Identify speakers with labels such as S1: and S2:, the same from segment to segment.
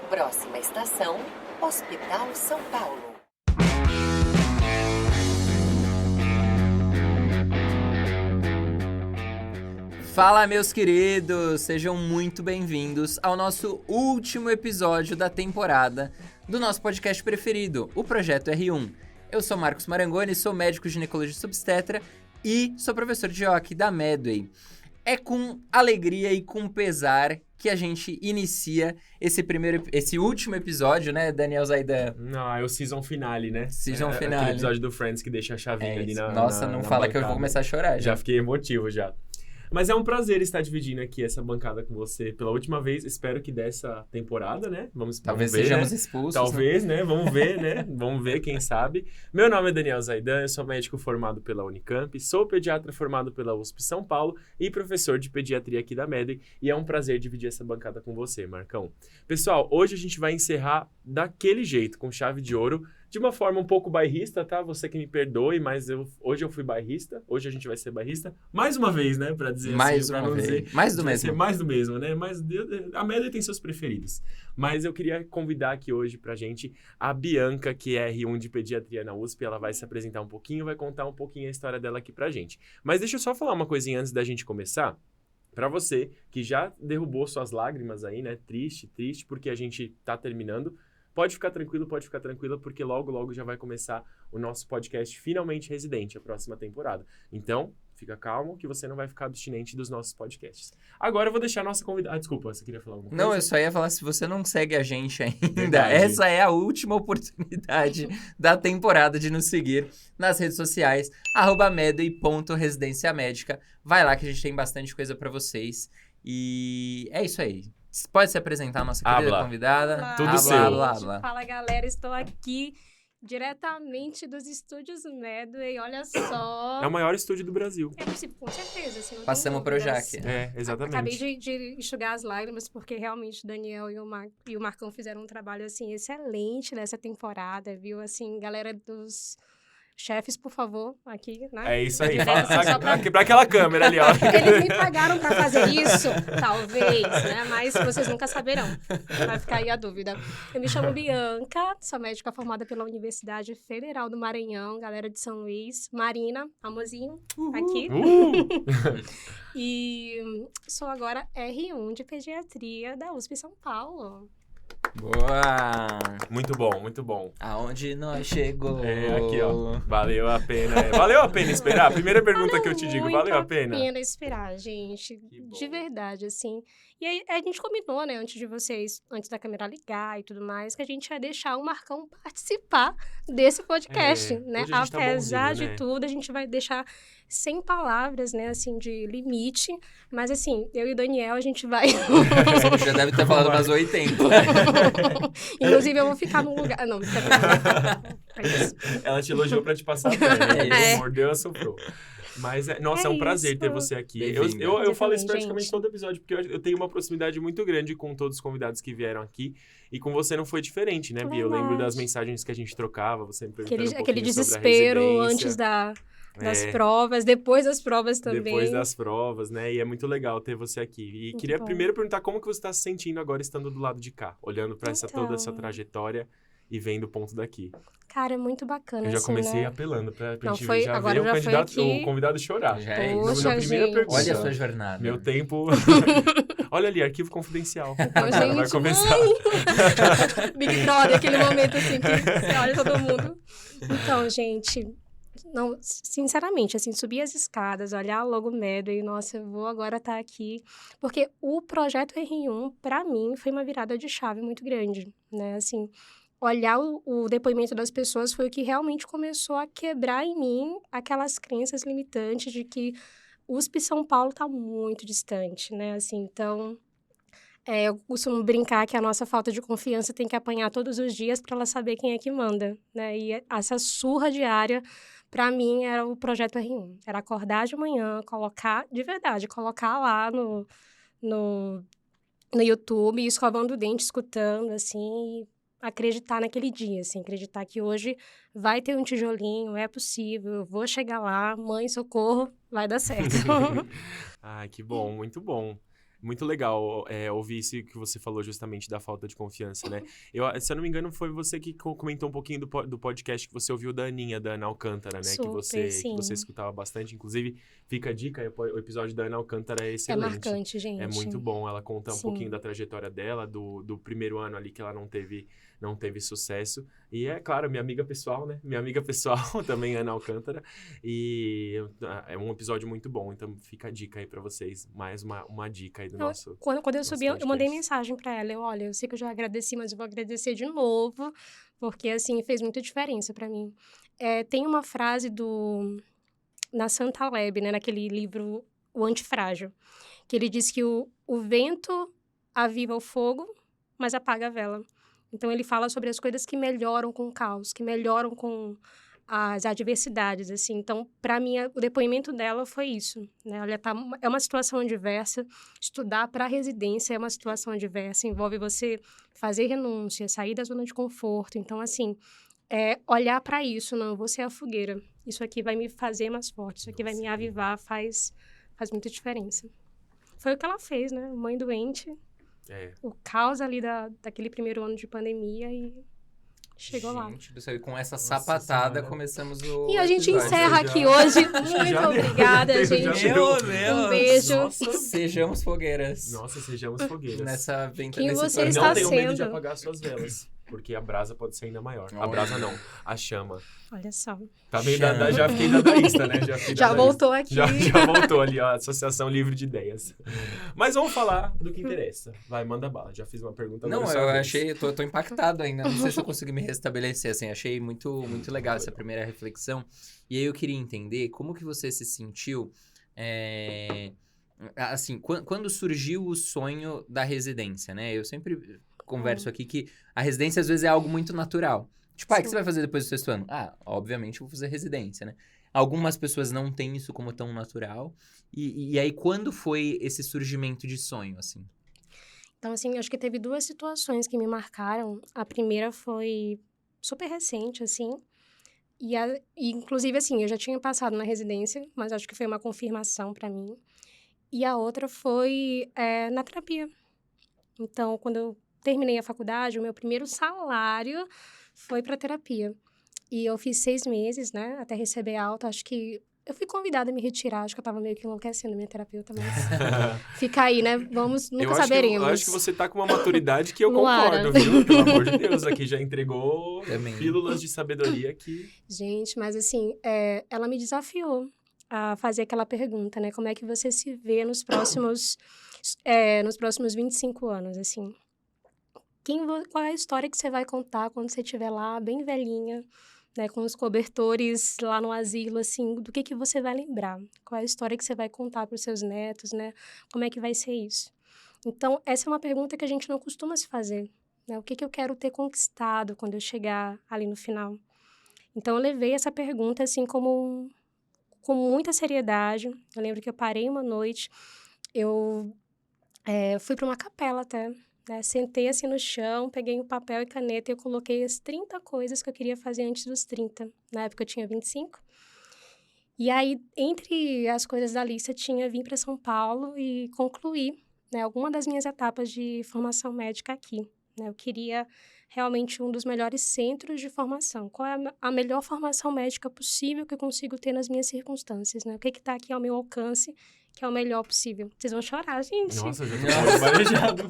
S1: Próxima estação, Hospital São Paulo.
S2: Fala, meus queridos! Sejam muito bem-vindos ao nosso último episódio da temporada do nosso podcast preferido, o Projeto R1. Eu sou Marcos Marangoni, sou médico ginecologista obstetra e sou professor de hockey da Medway. É com alegria e com pesar que a gente inicia esse último episódio, né, Daniel Zaidan?
S3: Não, é o season finale, né?
S2: Season finale.
S3: Aquele episódio do Friends que deixa a chavinha ali na
S2: Nossa, não fala
S3: bancada.
S2: que eu vou começar a chorar.
S3: Já fiquei emotivo já. Mas é um prazer estar dividindo aqui essa bancada com você pela última vez. Espero que dessa temporada, né?
S2: Talvez
S3: ver,
S2: sejamos
S3: né?
S2: expulsos.
S3: Talvez, né? Vamos ver, né? Vamos ver, quem sabe. Meu nome é Daniel Zaidan, eu sou médico formado pela Unicamp, sou pediatra formado pela USP São Paulo e professor de pediatria aqui da Medway. E é um prazer dividir essa bancada com você, Marcão. Pessoal, hoje a gente vai encerrar daquele jeito, com chave de ouro, de uma forma um pouco bairrista, tá? Você que me perdoe, mas hoje eu fui bairrista. Hoje a gente vai ser bairrista. Mais uma vez, né? Pra dizer
S2: mais
S3: assim,
S2: uma
S3: pra não
S2: vez.
S3: dizer...
S2: Mais do
S3: vai
S2: mesmo.
S3: ser mais do mesmo, né? Mas a Medway tem seus preferidos. Mas eu queria convidar aqui hoje pra gente a Bianca, que é R1 de pediatria na USP. Ela vai se apresentar um pouquinho, vai contar um pouquinho a história dela aqui pra gente. Mas deixa eu só falar uma coisinha antes da gente começar. Pra você que já derrubou suas lágrimas aí, né? Triste, porque a gente tá terminando. Pode ficar tranquila, porque logo já vai começar o nosso podcast Finalmente Residente, a próxima temporada. Então, fica calmo que você não vai ficar abstinente dos nossos podcasts. Agora eu vou deixar a nossa convidada... desculpa, você queria falar alguma coisa?
S2: Não, eu só ia falar, se você não segue a gente ainda,
S3: Verdade.
S2: essa é a última oportunidade da temporada de nos seguir nas redes sociais, @medway.residenciamédica. Vai lá que a gente tem bastante coisa pra vocês. E é isso aí. Pode se apresentar a nossa querida convidada?
S4: Olá,
S3: Tudo
S4: gente.
S3: seu.
S4: Fala, galera. Estou aqui diretamente dos estúdios Medway. Olha só.
S3: É o maior estúdio do Brasil.
S4: Com certeza. Assim, não
S2: Passamos
S4: tenho
S2: pro
S4: dúvidas.
S2: Jaque.
S3: É, exatamente.
S4: Acabei de enxugar as lágrimas, porque realmente o Daniel e o Marcão fizeram um trabalho, assim, excelente nessa temporada, viu? Assim, galera dos... chefes, por favor, aqui, né?
S3: É isso aí.
S4: Só
S3: Pra aquela câmera ali, ó.
S4: Eles me pagaram pra fazer isso, talvez, né? Mas vocês nunca saberão. Vai ficar aí a dúvida. Eu me chamo Bianca, sou médica formada pela Universidade Federal do Maranhão, galera de São Luís. Marina, amorzinho, aqui. E sou agora R1 de pediatria da USP São Paulo.
S2: Boa!
S3: Muito bom, muito bom.
S2: Aonde nós chegou?
S3: É, aqui, ó. Valeu a pena. Valeu a pena esperar? Primeira pergunta que eu te digo, valeu a pena?
S4: Valeu a pena esperar, gente. De verdade, assim. E aí, a gente combinou, né, antes da câmera ligar e tudo mais, que a gente ia deixar o Marcão participar desse podcast, né?
S3: Hoje a gente tá
S4: Apesar
S3: bonzinho,
S4: de
S3: né?
S4: tudo, a gente vai deixar sem palavras, né, assim, de limite. Mas, assim, eu e o Daniel, a gente vai...
S2: Você já deve ter falado umas 80.
S4: Inclusive, eu vou ficar num lugar... Não, é isso.
S3: Ela te elogiou pra te passar a perna.
S2: É.
S3: Mordeu, assoprou. Mas, nossa, é um prazer
S4: isso.
S3: ter você aqui.
S2: Bem-vinda.
S3: Eu falo isso
S4: Também,
S3: praticamente
S4: gente.
S3: todo episódio, porque eu tenho uma proximidade muito grande com todos os convidados que vieram aqui. E com você não foi diferente, né, Bia? Eu lembro
S4: Verdade.
S3: das mensagens que a gente trocava, você me perguntando um
S4: Aquele
S3: pouquinho sobre a
S4: desespero
S3: residência.
S4: antes das
S3: É.
S4: provas, depois das provas também.
S3: Depois das provas, né? E é muito legal ter você aqui. E
S4: Muito
S3: queria
S4: bom.
S3: primeiro perguntar como que você está se sentindo agora estando do lado de cá, olhando para toda essa
S4: Então.
S3: trajetória e vendo o ponto daqui.
S4: Cara, é muito bacana,
S3: Eu já
S4: assim,
S3: comecei
S4: né?
S3: apelando pra
S4: Não,
S3: gente
S4: foi-
S3: já
S4: agora
S3: ver
S4: já foi aqui.
S3: o convidado chorar.
S2: Já é
S4: Poxa,
S2: isso.
S3: Na primeira
S4: gente.
S3: pergunta.
S2: Olha a sua jornada.
S3: Meu tempo... Olha ali, arquivo confidencial.
S4: Então,
S3: Agora vai
S4: gente,
S3: começar.
S4: Big Brother, aquele momento assim que você olha todo mundo. Então, gente, não, sinceramente, assim, subir as escadas, olhar logo o Medway, nossa, eu vou agora estar aqui. Porque o projeto R1, pra mim, foi uma virada de chave muito grande, né? Assim, olhar o depoimento das pessoas foi o que realmente começou a quebrar em mim aquelas crenças limitantes de que USP São Paulo tá muito distante, né? Assim, então... eu costumo brincar que a nossa falta de confiança tem que apanhar todos os dias para ela saber quem é que manda, né? E essa surra diária, para mim, era o projeto R1. Era acordar de manhã, colocar lá no YouTube, escovando o dente, escutando, assim, e acreditar naquele dia, assim, acreditar que hoje vai ter um tijolinho, é possível, eu vou chegar lá, mãe, socorro, vai dar certo.
S3: Ah, que bom, muito bom. Muito legal ouvir isso que você falou justamente da falta de confiança, né? Se eu não me engano, foi você que comentou um pouquinho do podcast que você ouviu da Aninha, da Ana Alcântara, né?
S4: Super,
S3: Que você escutava bastante. Inclusive, fica a dica, o episódio da Ana Alcântara é
S4: É
S3: excelente.
S4: marcante, gente.
S3: É muito bom. Ela conta um
S4: Sim.
S3: pouquinho da trajetória dela, do primeiro ano ali que ela não teve sucesso. E é claro, minha amiga pessoal, né? Minha amiga pessoal também, Ana Alcântara. E é um episódio muito bom. Então, fica a dica aí pra vocês. Mais uma dica aí do nosso...
S4: Quando eu subi, eu
S3: podcast.
S4: mandei mensagem pra ela. Olha, eu sei que eu já agradeci, mas eu vou agradecer de novo, porque, assim, fez muita diferença pra mim. Tem uma frase do Nassim Taleb, né, naquele livro O Antifrágil, que ele diz que o vento aviva o fogo, mas apaga a vela. Então, ele fala sobre as coisas que melhoram com o caos, que melhoram com as adversidades, assim. Então, para mim, o depoimento dela foi isso, né? Olha, é uma situação adversa, estudar para residência é uma situação adversa, envolve você fazer renúncia, sair da zona de conforto. Então, assim, olhar para isso, não, você é a fogueira. Isso aqui vai me fazer mais forte, isso aqui vai me avivar, faz muita diferença. Foi o que ela fez, né? Mãe doente, o caos ali daquele primeiro ano de pandemia e chegou lá.
S2: Gente do céu, e com essa sapatada
S3: Senhora.
S2: começamos o
S4: E a gente
S2: episódio.
S4: encerra
S3: Já-
S4: aqui hoje.
S3: já
S4: Muito
S3: deu,
S4: obrigada,
S3: já
S4: gente.
S3: deu.
S4: Um beijo.
S3: Nossa,
S2: Sejamos fogueiras.
S3: Nossa, sejamos fogueiras.
S2: Nessa venta
S4: Quem
S2: nesse
S4: você
S3: E
S2: torneio.
S4: está
S3: não tenham medo de
S4: sendo.
S3: apagar suas velas, porque a brasa pode ser ainda maior. A
S2: Olha.
S3: brasa não, a chama.
S4: Olha só.
S3: Tá bem,
S2: Chama.
S3: já fiquei dadaísta, né? Já, fiquei
S4: Já
S3: dadaísta.
S4: voltou aqui.
S3: Já voltou ali, ó, a Associação Livre de Ideias. Mas vamos falar do que interessa. Vai, manda bala. Já fiz uma pergunta.
S2: Não,
S3: agora é
S2: eu
S3: sua vez.
S2: achei, tô impactado ainda. Não sei se eu consegui me restabelecer, assim. Achei muito legal essa primeira reflexão. E aí eu queria entender como que você se sentiu, assim, quando surgiu o sonho da residência, né? Eu sempre converso aqui que a residência às vezes é algo muito natural. Tipo, o que
S4: Sim.
S2: você vai fazer depois do sexto ano? Obviamente eu vou fazer residência, né? Algumas pessoas não têm isso como tão natural. E aí, quando foi esse surgimento de sonho, assim?
S4: Então, assim, acho que teve duas situações que me marcaram. A primeira foi super recente, assim. E inclusive, assim, eu já tinha passado na residência, mas acho que foi uma confirmação pra mim. E a outra foi na terapia. Então, quando eu terminei a faculdade, o meu primeiro salário foi pra terapia. E eu fiz 6 meses, né, até receber alta. Acho que eu fui convidada a me retirar, acho que eu tava meio que enlouquecendo minha terapeuta, mas fica aí, né? Nunca saberemos.
S3: Eu acho que você tá com uma maturidade que eu
S4: Luara.
S3: concordo, viu? Pelo amor de Deus, aqui já entregou
S2: Também.
S3: pílulas de sabedoria que...
S4: Gente, mas assim, ela me desafiou a fazer aquela pergunta, né? Como é que você se vê nos próximos 25 anos, assim? Qual é a história que você vai contar quando você estiver lá, bem velhinha, né? Com os cobertores lá no asilo, assim, do que você vai lembrar? Qual é a história que você vai contar para os seus netos, né? Como é que vai ser isso? Então, essa é uma pergunta que a gente não costuma se fazer, né? O que eu quero ter conquistado quando eu chegar ali no final? Então, eu levei essa pergunta, assim, com muita seriedade. Eu lembro que eu parei uma noite, eu fui para uma capela até, né? Sentei, assim, no chão, peguei um papel e caneta e eu coloquei as 30 coisas que eu queria fazer antes dos 30. Na época, eu tinha 25. E aí, entre as coisas da lista, tinha vir para São Paulo e concluir, né, alguma das minhas etapas de formação médica aqui, né? Eu queria realmente um dos melhores centros de formação. Qual é a melhor formação médica possível que eu consigo ter nas minhas circunstâncias, né? O que está aqui ao meu alcance, que é o melhor possível. Vocês vão chorar, gente.
S3: Nossa, eu já tô marejado.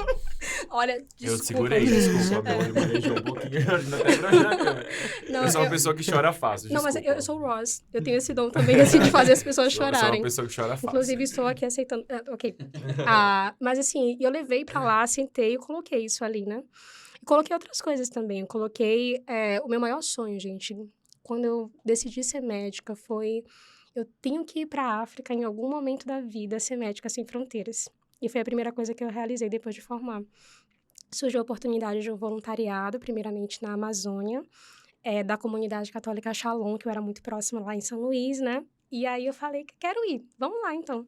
S4: Olha, desculpa.
S3: Eu segurei, desculpa, meu olho marejou um pouquinho. Até pra já.
S4: Não,
S3: Eu sou uma pessoa que chora fácil,
S4: Não, mas
S3: desculpa.
S4: eu sou o Ross. Eu tenho esse dom também, assim, de fazer as pessoas
S3: Eu sou
S4: chorarem.
S3: uma pessoa que chora fácil.
S4: Inclusive, estou aqui aceitando. Ok. Mas, assim, eu levei pra lá, sentei e coloquei isso ali, né? E coloquei outras coisas também. Eu coloquei o meu maior sonho, gente. Quando eu decidi ser médica, foi... Eu tenho que ir pra África em algum momento da vida ser médica sem fronteiras. E foi a primeira coisa que eu realizei depois de formar. Surgiu a oportunidade de um voluntariado, primeiramente na Amazônia, da comunidade católica Shalom, que eu era muito próxima lá em São Luís, né? E aí eu falei que quero ir, vamos lá então.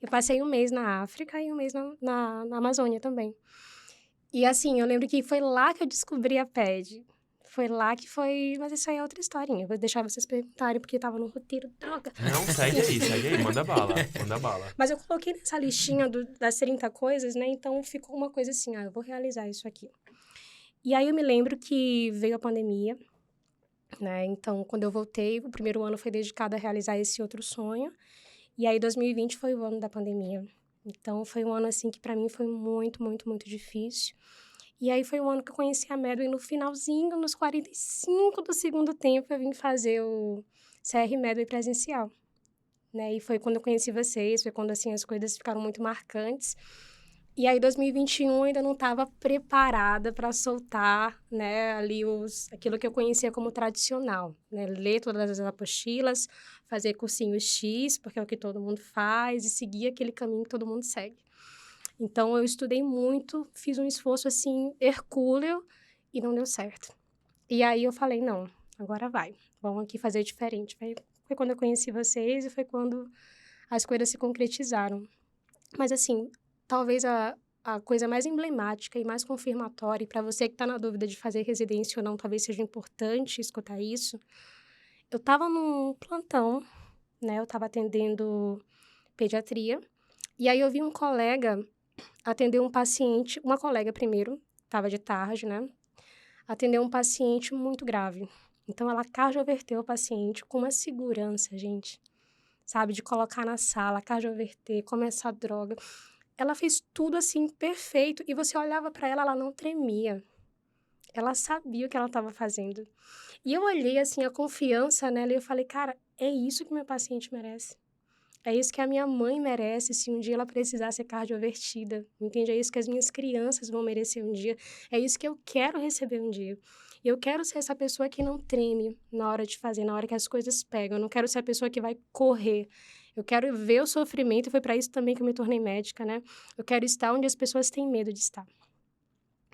S4: Eu passei um mês na África e um mês na Amazônia também. E assim, eu lembro que foi lá que eu descobri a PED. Foi lá que foi... Mas isso aí é outra historinha. Vou deixar vocês perguntarem, porque tava no roteiro. Droga!
S3: Não, segue aí. Manda bala.
S4: Mas eu coloquei nessa listinha das 30 coisas, né? Então, ficou uma coisa assim, eu vou realizar isso aqui. E aí, eu me lembro que veio a pandemia, né? Então, quando eu voltei, o primeiro ano foi dedicado a realizar esse outro sonho. E aí, 2020 foi o ano da pandemia. Então, foi um ano, assim, que pra mim foi muito, muito, muito difícil. E aí, foi um ano que eu conheci a Medway no finalzinho, nos 45 do segundo tempo, eu vim fazer o CR Medway presencial, né? E foi quando eu conheci vocês, foi quando, assim, as coisas ficaram muito marcantes. E aí, 2021, eu ainda não estava preparada para soltar, né, ali aquilo que eu conhecia como tradicional, né? Ler todas as apostilas, fazer cursinho X, porque é o que todo mundo faz, e seguir aquele caminho que todo mundo segue. Então, eu estudei muito, fiz um esforço, assim, hercúleo, e não deu certo. E aí, eu falei, não, agora vai, vamos aqui fazer diferente. Foi quando eu conheci vocês e foi quando as coisas se concretizaram. Mas, assim, talvez a coisa mais emblemática e mais confirmatória, para você que está na dúvida de fazer residência ou não, talvez seja importante escutar isso. Eu estava num plantão, né? Eu estava atendendo pediatria, e aí eu vi um colega atender um paciente, uma colega primeiro, estava de tarde, né? Atendeu um paciente muito grave. Então, ela cardioverteu o paciente com uma segurança, gente, sabe? De colocar na sala, cardioverter, começar a droga. Ela fez tudo, assim, perfeito. E você olhava para ela, ela não tremia. Ela sabia o que ela estava fazendo. E eu olhei, assim, a confiança nela e eu falei, cara, é isso que meu paciente merece. É isso que a minha mãe merece se um dia ela precisar ser cardiovertida, entende? É isso que as minhas crianças vão merecer um dia. É isso que eu quero receber um dia. Eu quero ser essa pessoa que não treme na hora de fazer, na hora que as coisas pegam. Eu não quero ser a pessoa que vai correr. Eu quero ver o sofrimento, e foi para isso também que eu me tornei médica, né? Eu quero estar onde as pessoas têm medo de estar.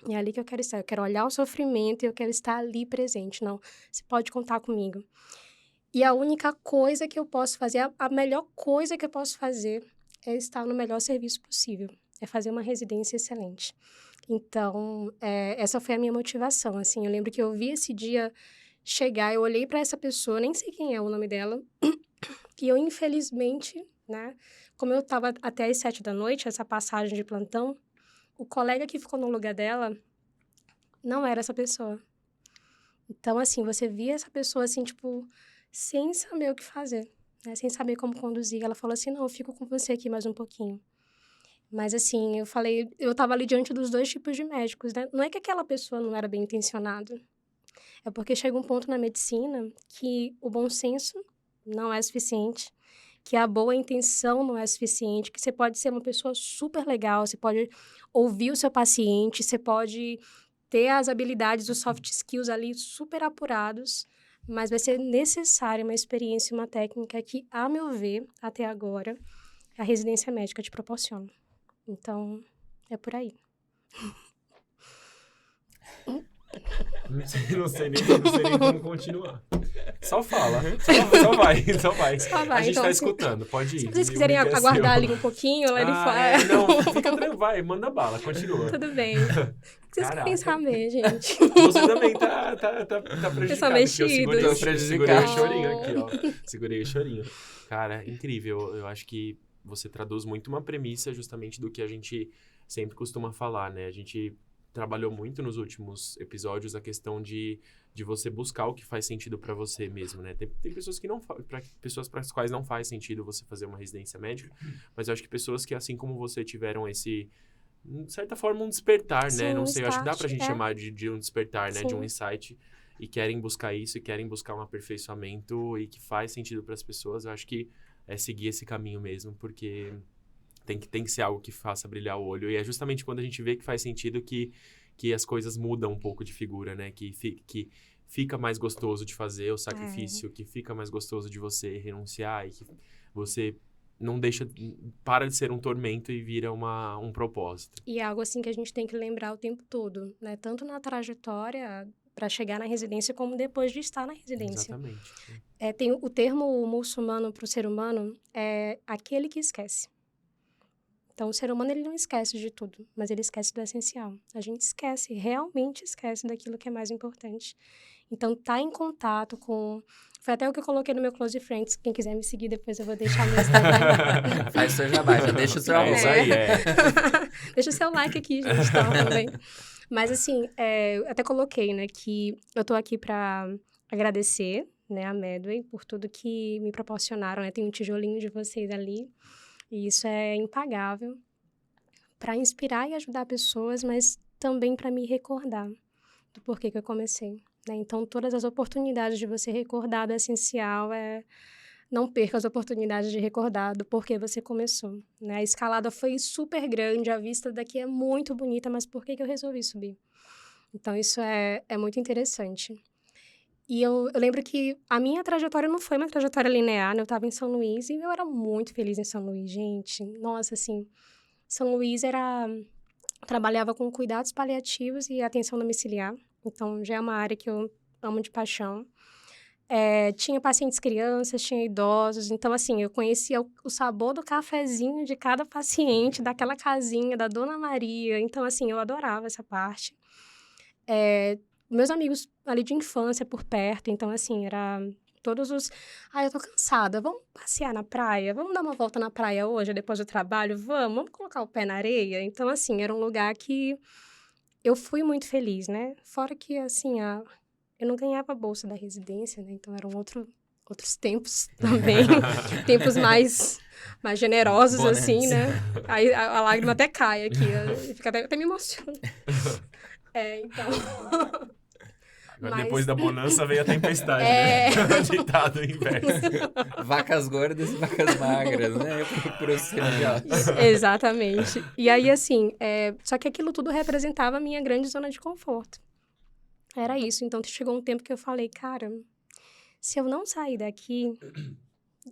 S4: E é ali que eu quero estar. Eu quero olhar o sofrimento e eu quero estar ali presente. Não, você pode contar comigo. E a única coisa que eu posso fazer, a melhor coisa que eu posso fazer é estar no melhor serviço possível. É fazer uma residência excelente. Então, essa foi a minha motivação, assim. Eu lembro que eu vi esse dia chegar, eu olhei para essa pessoa, nem sei quem é o nome dela, e eu, infelizmente, né, como eu estava até às 7 da noite, essa passagem de plantão, o colega que ficou no lugar dela não era essa pessoa. Então, assim, você via essa pessoa, assim, tipo, sem saber o que fazer, né? Sem saber como conduzir. Ela falou assim, não, eu fico com você aqui mais um pouquinho. Mas, assim, eu falei, eu tava ali diante dos dois tipos de médicos, né? Não é que aquela pessoa não era bem intencionada. É porque chega um ponto na medicina que o bom senso não é suficiente, que a boa intenção não é suficiente, que você pode ser uma pessoa super legal, você pode ouvir o seu paciente, você pode ter as habilidades, os soft skills ali super apurados, mas vai ser necessária uma experiência, uma técnica que, a meu ver, até agora, a residência médica te proporciona. Então, é por aí.
S3: Não sei nem como continuar. Só fala. Só vai.
S4: Só vai,
S3: A gente
S4: então,
S3: tá
S4: assim,
S3: escutando, pode ir.
S4: Se vocês quiserem aguardar ali um pouquinho, ele fala.
S3: Não, fica tranquilo, vai, manda bala, continua.
S4: Tudo bem. O que vocês querem saber, gente?
S3: Você também tá prejudicado.
S4: Mexido.
S3: Eu segurei o
S2: Prejudicado.
S3: chorinho aqui, ó. Segurei o chorinho. Cara, incrível. Eu acho que você traduz muito uma premissa justamente do que a gente sempre costuma falar, né? A gente trabalhou muito nos últimos episódios a questão de você buscar o que faz sentido pra você mesmo, né? Tem pessoas que pessoas para as quais não faz sentido você fazer uma residência médica, mas eu acho que pessoas que, assim como você, tiveram esse, de certa forma, um despertar,
S4: Sim,
S3: né? Não
S4: um
S3: sei, eu acho que dá pra
S4: start,
S3: gente chamar de um despertar, né?
S4: Sim.
S3: De um insight, e querem buscar isso, e querem buscar um aperfeiçoamento, e que faz sentido pras pessoas. Eu acho que é seguir esse caminho mesmo, porque tem que ser algo que faça brilhar o olho. E é justamente quando a gente vê que faz sentido que as coisas mudam um pouco de figura, né? Que fica mais gostoso de fazer o sacrifício, que fica mais gostoso de você renunciar, e que você não deixa, para de ser um tormento e vira um propósito.
S4: E é algo assim que a gente tem que lembrar o tempo todo, né? Tanto na trajetória para chegar na residência, como depois de estar na residência.
S3: Exatamente.
S4: Tem o termo muçulmano para o ser humano é aquele que esquece. Então, o ser humano, ele não esquece de tudo, mas ele esquece do essencial. A gente esquece, realmente esquece daquilo que é mais importante. Então, tá em contato com... Foi até o que eu coloquei no meu Close Friends. Quem quiser me seguir, depois eu vou deixar no Instagram.
S2: Faz seu jabá, já deixa o seu
S3: É isso aí,
S4: Deixa o seu like aqui, gente, tá, também. Mas, assim, eu até coloquei, né, que eu tô aqui pra agradecer, né, a Medway por tudo que me proporcionaram, né? Tem um tijolinho de vocês ali. E isso é impagável. Pra inspirar e ajudar pessoas, mas também pra me recordar do porquê que eu comecei. Né? Então, todas as oportunidades de você recordar do essencial não perca as oportunidades de recordar do porquê você começou. Né? A escalada foi super grande, a vista daqui é muito bonita, mas por que eu resolvi subir? Então, isso é muito interessante. E eu lembro que a minha trajetória não foi uma trajetória linear, né? Eu estava em São Luís e eu era muito feliz em São Luís, gente. Nossa, assim, São Luís trabalhava com cuidados paliativos e atenção domiciliar. Então, já é uma área que eu amo de paixão. Tinha pacientes crianças, tinha idosos. Então, assim, eu conhecia o sabor do cafezinho de cada paciente, daquela casinha, da Dona Maria. Então, assim, eu adorava essa parte. Meus amigos ali de infância por perto. Então, assim, era todos os... eu tô cansada, vamos passear na praia? Vamos dar uma volta na praia hoje, depois do trabalho? Vamos colocar o pé na areia? Então, assim, era um lugar que... eu fui muito feliz, né? Fora que, assim, eu não ganhava a bolsa da residência, né? Então, eram outros tempos também. Tempos mais generosos,
S2: Bonantes.
S4: assim, né? Aí a lágrima até cai aqui. Fica até me emociona. Então...
S3: Agora,
S4: Mas-
S3: depois da bonança veio a tempestade, né? Ditado inverso.
S2: Vacas gordas e vacas magras, né? Pro religioso.
S4: Exatamente. E aí, assim, só que aquilo tudo representava a minha grande zona de conforto. Era isso. Então, chegou um tempo que eu falei, cara, se eu não sair daqui,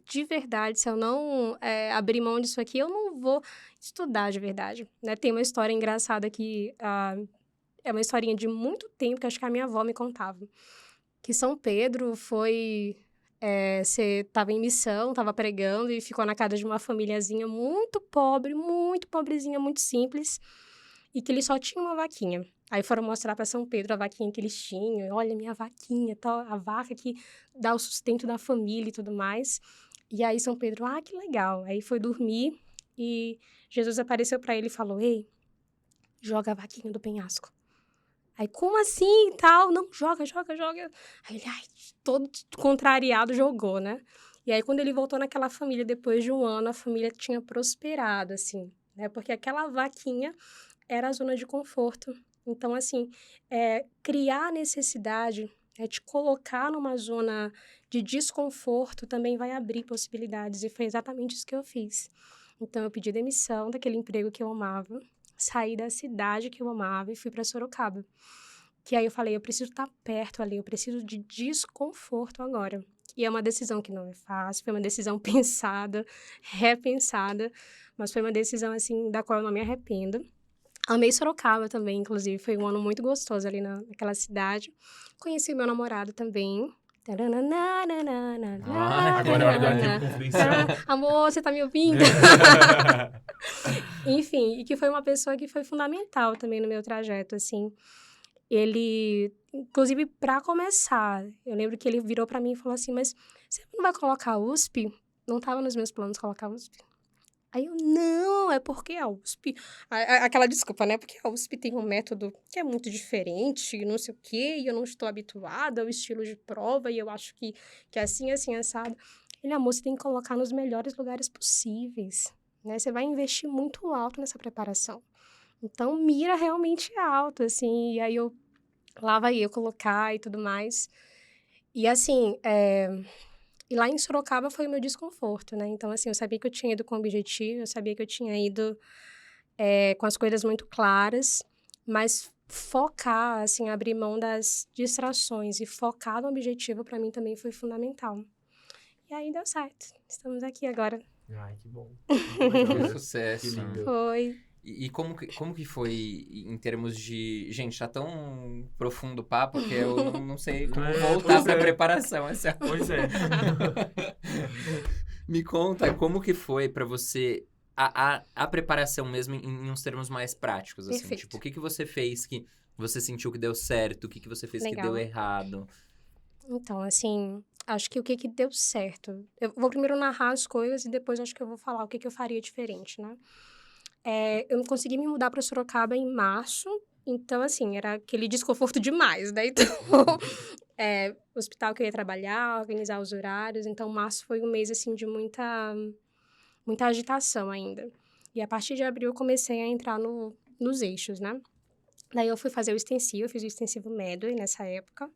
S4: de verdade, se eu não abrir mão disso aqui, eu não vou estudar de verdade. Né? Tem uma história engraçada que é uma historinha de muito tempo que acho que a minha avó me contava. Que São Pedro foi... você estava em missão, estava pregando e ficou na casa de uma famíliazinha muito pobre, muito pobrezinha, muito simples, e que eles só tinham uma vaquinha. Aí foram mostrar para São Pedro a vaquinha que eles tinham. Olha, minha vaquinha, tal, a vaca que dá o sustento da família e tudo mais. E aí São Pedro, que legal. Aí foi dormir e Jesus apareceu para ele e falou, ei, joga a vaquinha do penhasco. Aí, como assim e tal? Não, joga. Aí ele, todo contrariado, jogou, né? E aí, quando ele voltou naquela família, depois de um ano, a família tinha prosperado, assim, né? Porque aquela vaquinha era a zona de conforto. Então, assim, criar a necessidade, te colocar numa zona de desconforto também vai abrir possibilidades. E foi exatamente isso que eu fiz. Então, eu pedi demissão daquele emprego que eu amava, saí da cidade que eu amava e fui para Sorocaba. Que aí eu falei, eu preciso estar perto ali, eu preciso de desconforto agora. E é uma decisão que não é fácil, foi uma decisão pensada, repensada, mas foi uma decisão, assim, da qual eu não me arrependo. Amei Sorocaba também, inclusive, foi um ano muito gostoso ali naquela cidade. Conheci meu namorado também.
S3: Agora é hora do arquivo confidencial.
S4: Amor, você tá me ouvindo? Enfim, e que foi uma pessoa que foi fundamental também no meu trajeto, assim. Ele, inclusive, para começar, eu lembro que ele virou para mim e falou assim, mas você não vai colocar a USP? Não tava nos meus planos colocar a USP. Aí eu, não, é porque a USP... Aquela desculpa, né? Porque a USP tem um método que é muito diferente, não sei o quê, e eu não estou habituada ao estilo de prova, e eu acho que é assim, assado. Ele, amor, você tem que colocar nos melhores lugares possíveis, né? Você vai investir muito alto nessa preparação. Então, mira realmente alto, assim, e aí lá vai eu colocar e tudo mais. E, assim, e lá em Sorocaba foi o meu desconforto, né? Então, assim, eu sabia que eu tinha ido com objetivo, eu sabia que eu tinha ido com as coisas muito claras, mas focar, assim, abrir mão das distrações e focar no objetivo, para mim, também foi fundamental. E aí deu certo. Estamos aqui agora.
S3: Ai, que bom.
S2: Foi sucesso.
S3: Que lindo.
S4: Foi.
S2: E como que foi em termos de... Gente, tá tão profundo o papo que eu não sei como voltar pra preparação.
S3: Pois é.
S2: Me conta, como que foi pra você a preparação mesmo em uns termos mais práticos, assim.
S4: Perfeito.
S2: Tipo, o que você fez que você sentiu que deu certo? O que você fez que
S4: Legal.
S2: deu errado?
S4: Então, assim, acho que o que deu certo. Eu vou primeiro narrar as coisas e depois acho que eu vou falar o que eu faria diferente, né? Eu consegui me mudar para Sorocaba em março, então, assim, era aquele desconforto demais, né? Então, o hospital que eu ia trabalhar, organizar os horários. Então, março foi um mês, assim, de muita agitação ainda. E a partir de abril eu comecei a entrar nos eixos, né? Daí eu fui fazer o extensivo, eu fiz o extensivo Medway nessa época.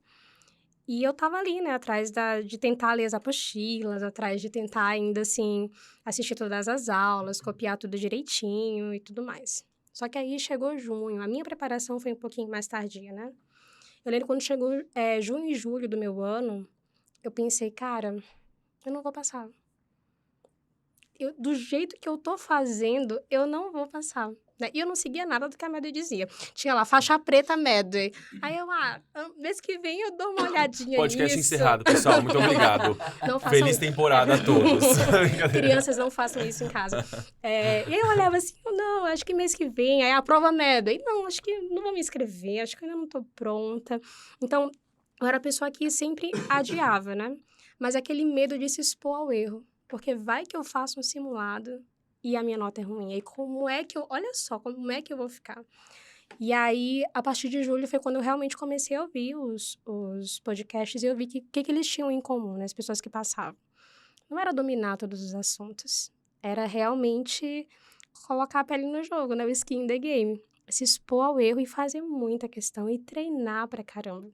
S4: E eu tava ali, né, atrás de tentar ler as apostilas, atrás de tentar ainda, assim, assistir todas as aulas, copiar tudo direitinho e tudo mais. Só que aí chegou junho, a minha preparação foi um pouquinho mais tardia, né? Eu lembro quando chegou junho e julho do meu ano, eu pensei, cara, eu não vou passar. Do jeito que eu tô fazendo, eu não vou passar. Né? E eu não seguia nada do que a Medway dizia. Tinha lá, faixa preta Medway. Aí eu, mês que vem eu dou uma olhadinha
S3: Podcast
S4: nisso.
S3: encerrado, pessoal. Muito obrigado.
S4: Não façam
S3: Feliz temporada a todos.
S4: Crianças, não façam isso em casa. E aí eu olhava assim, não, acho que mês que vem, aí a prova Medway. Não, acho que não vou me inscrever, acho que eu ainda não tô pronta. Então, eu era a pessoa que sempre adiava, né? Mas aquele medo de se expor ao erro. Porque vai que eu faço um simulado e a minha nota é ruim. Aí olha só, como é que eu vou ficar? E aí, a partir de julho, foi quando eu realmente comecei a ouvir os podcasts e eu vi que eles tinham em comum, né? As pessoas que passavam. Não era dominar todos os assuntos. Era realmente colocar a pele no jogo, né? O skin in the game. Se expor ao erro e fazer muita questão e treinar pra caramba.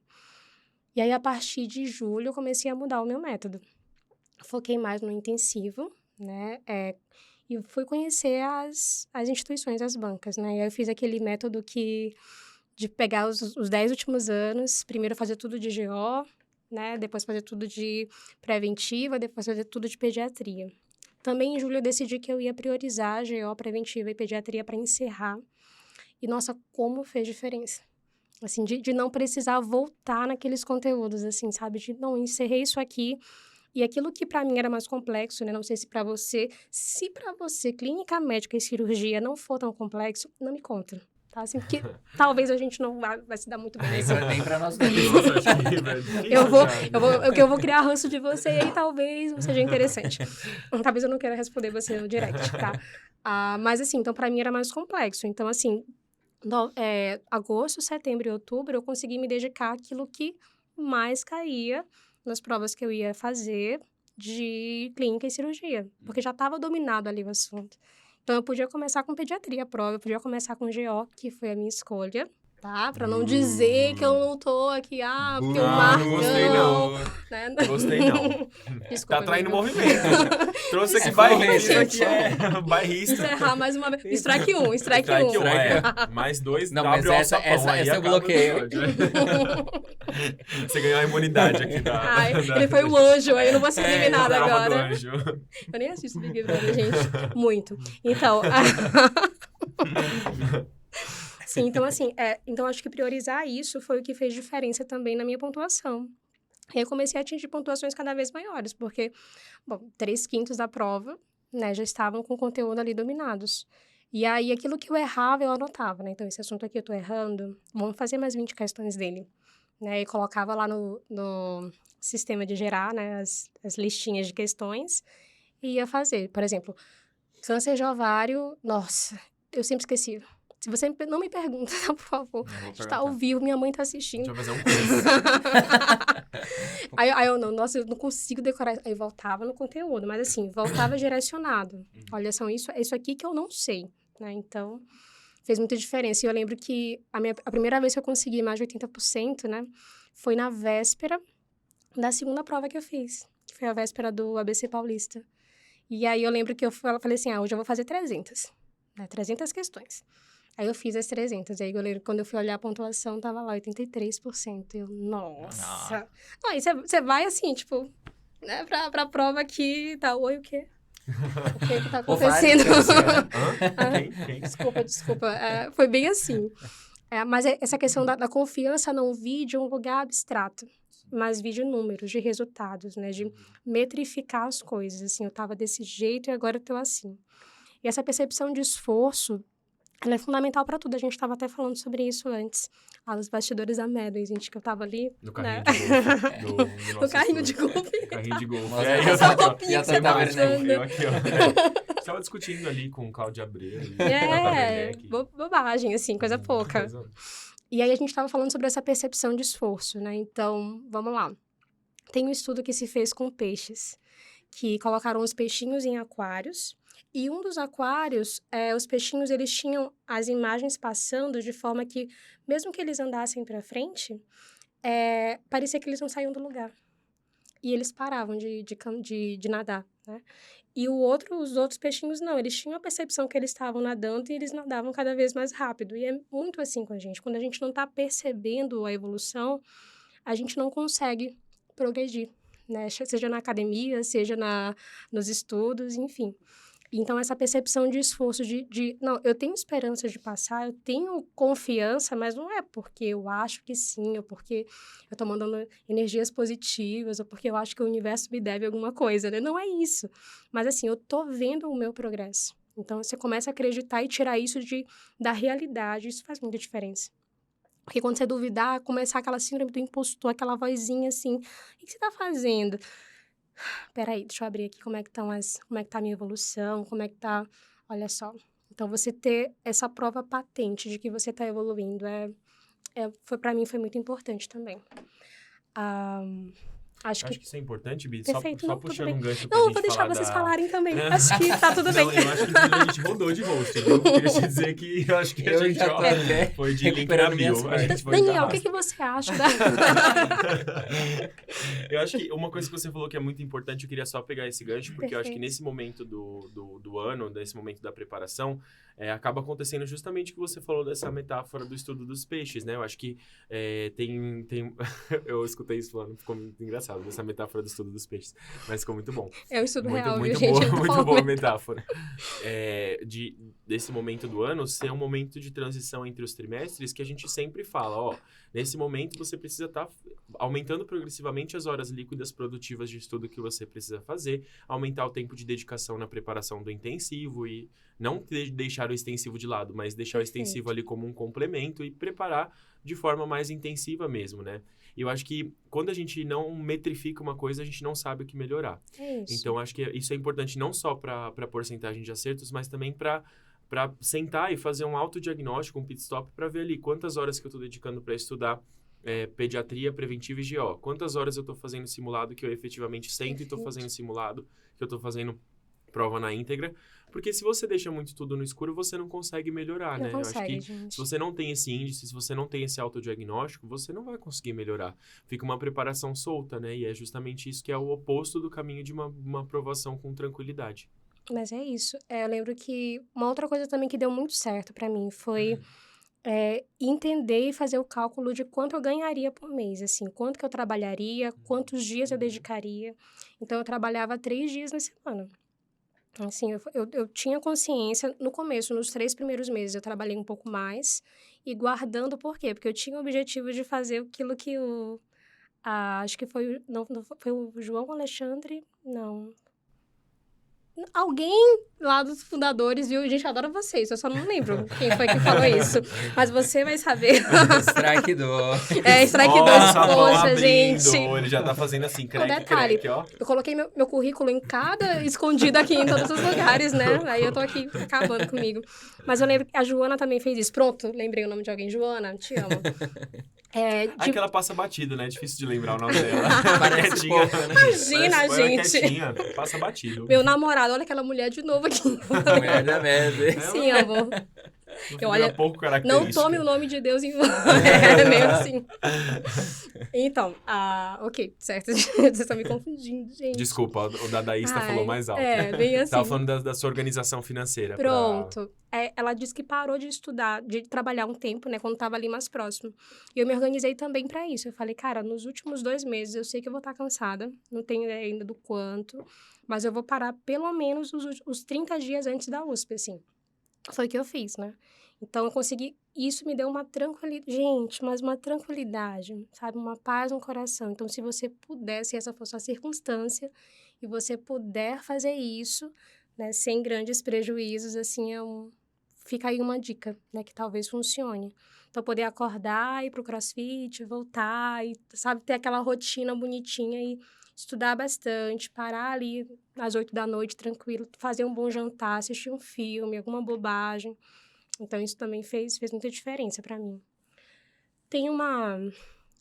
S4: E aí, a partir de julho, eu comecei a mudar o meu método. Foquei mais no intensivo, né? E fui conhecer as instituições, as bancas, né? E aí eu fiz aquele método de pegar os 10 últimos anos, primeiro fazer tudo de GO, né? Depois fazer tudo de preventiva, depois fazer tudo de pediatria. Também em julho eu decidi que eu ia priorizar GO, preventiva e pediatria para encerrar. E, nossa, como fez diferença. Assim, de não precisar voltar naqueles conteúdos, assim, sabe? Não, encerrei isso aqui. E aquilo que para mim era mais complexo, né? Não sei se para você, clínica médica e cirurgia não for tão complexo, não me conta, tá? Assim, porque talvez a gente não vai se dar muito bem.
S2: Nem pra nós dois.
S3: Nossa, acho que, velho.
S4: Eu vou criar ranço de você e aí talvez não seja interessante. Talvez eu não queira responder você no direct, tá? Mas assim, então para mim era mais complexo. Então assim, agosto, setembro e outubro eu consegui me dedicar àquilo que mais caía nas provas que eu ia fazer de clínica e cirurgia, porque já estava dominado ali o assunto. Então, eu podia começar com pediatria a prova, eu podia começar com GO, que foi a minha escolha, tá? Pra não dizer que eu não tô aqui, porque o Marcão...
S3: Não gostei, não.
S4: Né?
S3: Gostei, não.
S4: Desculpa,
S3: Tá traindo
S4: amigo.
S3: movimento. Trouxe esse
S2: falou,
S3: bairrista
S2: gente.
S3: aqui, bairrista.
S4: Encerrar mais uma vez. Strike 1.
S3: Mais 2,
S2: Não, mas essa eu bloqueio.
S3: Você ganhou a imunidade aqui da...
S4: Ele foi o anjo, aí eu não vou ser eliminada
S3: prova do
S4: agora.
S3: anjo.
S4: Eu nem assisto Big Brother, gente. Muito. Então... Sim, então assim, então acho que priorizar isso foi o que fez diferença também na minha pontuação. E aí eu comecei a atingir pontuações cada vez maiores, porque, 3/5 da prova, né, já estavam com o conteúdo ali dominados. E aí, aquilo que eu errava, eu anotava, né? Então, esse assunto aqui eu tô errando, vamos fazer mais 20 questões dele. Né? E colocava lá no sistema de gerar, né, as listinhas de questões e ia fazer. Por exemplo, câncer de ovário, nossa, eu sempre esqueci. Se você não me pergunta, por favor. Está ao vivo, minha mãe tá assistindo.
S3: A gente vai fazer um quiz.
S4: Aí eu não, nossa, eu não consigo decorar. Aí voltava no conteúdo, mas assim, voltava direcionado. Olha, isso aqui que eu não sei, né? Então, fez muita diferença. E eu lembro que a primeira vez que eu consegui mais de 80%, né? Foi na véspera da segunda prova que eu fiz. Que foi a véspera do ABC Paulista. E aí eu lembro que eu falei assim, hoje eu vou fazer 300. Né? 300 questões. Aí eu fiz as 300. Aí eu lembro, quando eu fui olhar a pontuação, tava lá 83%. Eu, nossa. Não, aí você vai assim, tipo, né, pra prova aqui, tá, oi, o quê? O que tá acontecendo?
S3: Quem?
S4: Desculpa. Foi bem assim. Mas essa questão da confiança não vi de um lugar abstrato, mas vi de números, de resultados, né? De metrificar as coisas. Assim, eu tava desse jeito e agora eu tô assim. E essa percepção de esforço, ela é fundamental para tudo. A gente estava até falando sobre isso antes. Os bastidores da Medway, gente, que eu tava ali...
S3: No carrinho
S4: né?
S3: de golfe. Do
S4: No
S3: nosso
S4: carrinho de
S3: estúdio.
S4: golfe.
S3: No carrinho de golfe.
S2: Nossa,
S3: E aí,
S4: essa
S3: eu tava-
S4: roupinha que você
S2: tá
S4: tá
S2: vendo aí?
S4: usando.
S3: eu aqui, ó. Estava discutindo ali com Cláudia Abreu.
S4: Bobagem, assim, coisa pouca. E aí a gente estava falando sobre essa percepção de esforço, né? Então, vamos lá. Tem um estudo que se fez com peixes, que colocaram os peixinhos em aquários, e um dos aquários, os peixinhos, eles tinham as imagens passando de forma que, mesmo que eles andassem para frente, parecia que eles não saíam do lugar. E eles paravam de nadar, né? E os outros peixinhos não, eles tinham a percepção que eles estavam nadando e eles nadavam cada vez mais rápido. E é muito assim com a gente. Quando a gente não está percebendo a evolução, a gente não consegue progredir, né? Seja na academia, seja nos estudos, enfim. Então, essa percepção de esforço, não, eu tenho esperança de passar, eu tenho confiança, mas não é porque eu acho que sim, ou porque eu tô mandando energias positivas, ou porque eu acho que o universo me deve alguma coisa, né? Não é isso. Mas, assim, eu tô vendo o meu progresso. Então, você começa a acreditar e tirar isso da realidade, isso faz muita diferença. Porque quando você duvidar, começar aquela síndrome do impostor, aquela vozinha assim, o que você tá fazendo? Peraí, deixa eu abrir aqui como é que tá a minha evolução, como é que tá... Olha só. Então, você ter essa prova patente de que você tá evoluindo pra mim, foi muito importante também. Acho que
S3: isso é importante, Bi.
S4: Perfeito,
S3: Só
S4: não, tudo
S3: puxando
S4: bem.
S3: um gancho pra
S4: Não,
S3: gente
S4: vou deixar
S3: falar
S4: vocês
S3: da...
S4: falarem também. Acho que tá tudo bem.
S3: Não, eu acho que a gente rodou de host, viu? Queria te dizer que eu acho que a
S2: Eu
S3: gente,
S2: já tô
S3: ó,
S2: até
S3: foi de link na
S2: recuperando
S3: bio.
S2: minhas
S3: A gente foi
S4: Daniel,
S3: da
S4: o que você acha?
S3: Eu acho que uma coisa que você falou que é muito importante, eu queria só pegar esse gancho, porque eu acho que
S4: Perfeito.
S3: nesse momento do ano, nesse momento da preparação, acaba acontecendo justamente o que você falou dessa metáfora do estudo dos peixes, né? Eu acho que tem... eu escutei isso falando, ficou muito engraçado, dessa metáfora do estudo dos peixes, mas ficou muito bom.
S4: É um estudo real,
S3: Muito
S4: viu,
S3: boa,
S4: gente?
S3: muito boa a metáfora. Desse momento do ano ser um momento de transição entre os trimestres que a gente sempre fala, ó, nesse momento você precisa estar aumentando progressivamente as horas líquidas produtivas de estudo que você precisa fazer, aumentar o tempo de dedicação na preparação do intensivo e não deixar o extensivo de lado, mas deixar o extensivo ali como um complemento e preparar de forma mais intensiva mesmo, né? E eu acho que quando a gente não metrifica uma coisa, a gente não sabe o que melhorar.
S4: É isso.
S3: Então, acho que isso é importante não só para a porcentagem de acertos, mas também para sentar e fazer um autodiagnóstico, um pit stop, para ver ali quantas horas que eu estou dedicando para estudar pediatria preventiva e GO. Quantas horas eu estou fazendo simulado que eu efetivamente sento e estou fazendo simulado, que eu estou fazendo prova na íntegra. Porque se você deixa muito tudo no escuro, você não consegue melhorar,
S4: Não
S3: né?
S4: consegue,
S3: eu acho que
S4: gente.
S3: se você não tem esse índice, se você não tem esse autodiagnóstico, você não vai conseguir melhorar. Fica uma preparação solta, né? E é justamente isso que é o oposto do caminho de uma aprovação com tranquilidade.
S4: Mas é isso. Eu lembro que uma outra coisa também que deu muito certo pra mim foi entender e fazer o cálculo de quanto eu ganharia por mês, assim, quanto que eu trabalharia, quantos dias eu dedicaria. Então, eu trabalhava 3 dias na semana. Assim, eu tinha consciência, no começo, nos 3 primeiros meses, eu trabalhei um pouco mais, e guardando por quê? Porque eu tinha o objetivo de fazer aquilo que acho que foi, não foi o João Alexandre, não. Alguém lá dos fundadores, viu? A gente adora vocês, eu só não lembro quem foi que falou isso. Mas você vai saber.
S2: Strike 2.
S4: Strike 2, poxa, gente.
S3: Ele já tá fazendo assim,
S4: Detalhe,
S3: crack, ó.
S4: eu coloquei meu currículo em cada escondido aqui em todos os lugares, né? Aí eu tô aqui acabando comigo. Mas eu lembro que a Joana também fez isso. Pronto, lembrei o nome de alguém. Joana, te amo.
S3: Que ela passa batido, né? É difícil de lembrar o nome dela.
S2: Parece pouco, né?
S4: Imagina,
S3: Parece
S4: gente.
S3: quietinha, passa batido.
S4: Meu namorado, olha aquela mulher de novo aqui.
S2: Mulher da merda.
S4: Sim, amor.
S3: Olha, pouco
S4: Não
S3: característica.
S4: tome o nome de Deus em vão. É meio assim. Então, ok, certo. Vocês estão me confundindo, gente.
S3: Desculpa, o dadaísta falou mais alto.
S4: Bem assim.
S3: Tava falando da sua organização financeira.
S4: Pronto. Ela disse que parou de estudar, de trabalhar um tempo, né, quando tava ali mais próximo. E eu me organizei também pra isso. Eu falei, cara, nos últimos 2 meses eu sei que eu vou estar cansada, não tenho ideia ainda do quanto, mas eu vou parar pelo menos os 30 dias antes da USP, assim. Foi o que eu fiz, né? Então, eu consegui... Isso me deu uma tranquilidade. Gente, mas uma tranquilidade, sabe? Uma paz no coração. Então, se você puder, se essa for sua circunstância, e você puder fazer isso, né, sem grandes prejuízos, assim, fica aí uma dica, né, que talvez funcione. Então, poder acordar, ir pro CrossFit, voltar, e, sabe, ter aquela rotina bonitinha e estudar bastante, parar ali às 8 da noite, tranquilo, fazer um bom jantar, assistir um filme, alguma bobagem. Então, isso também fez muita diferença para mim.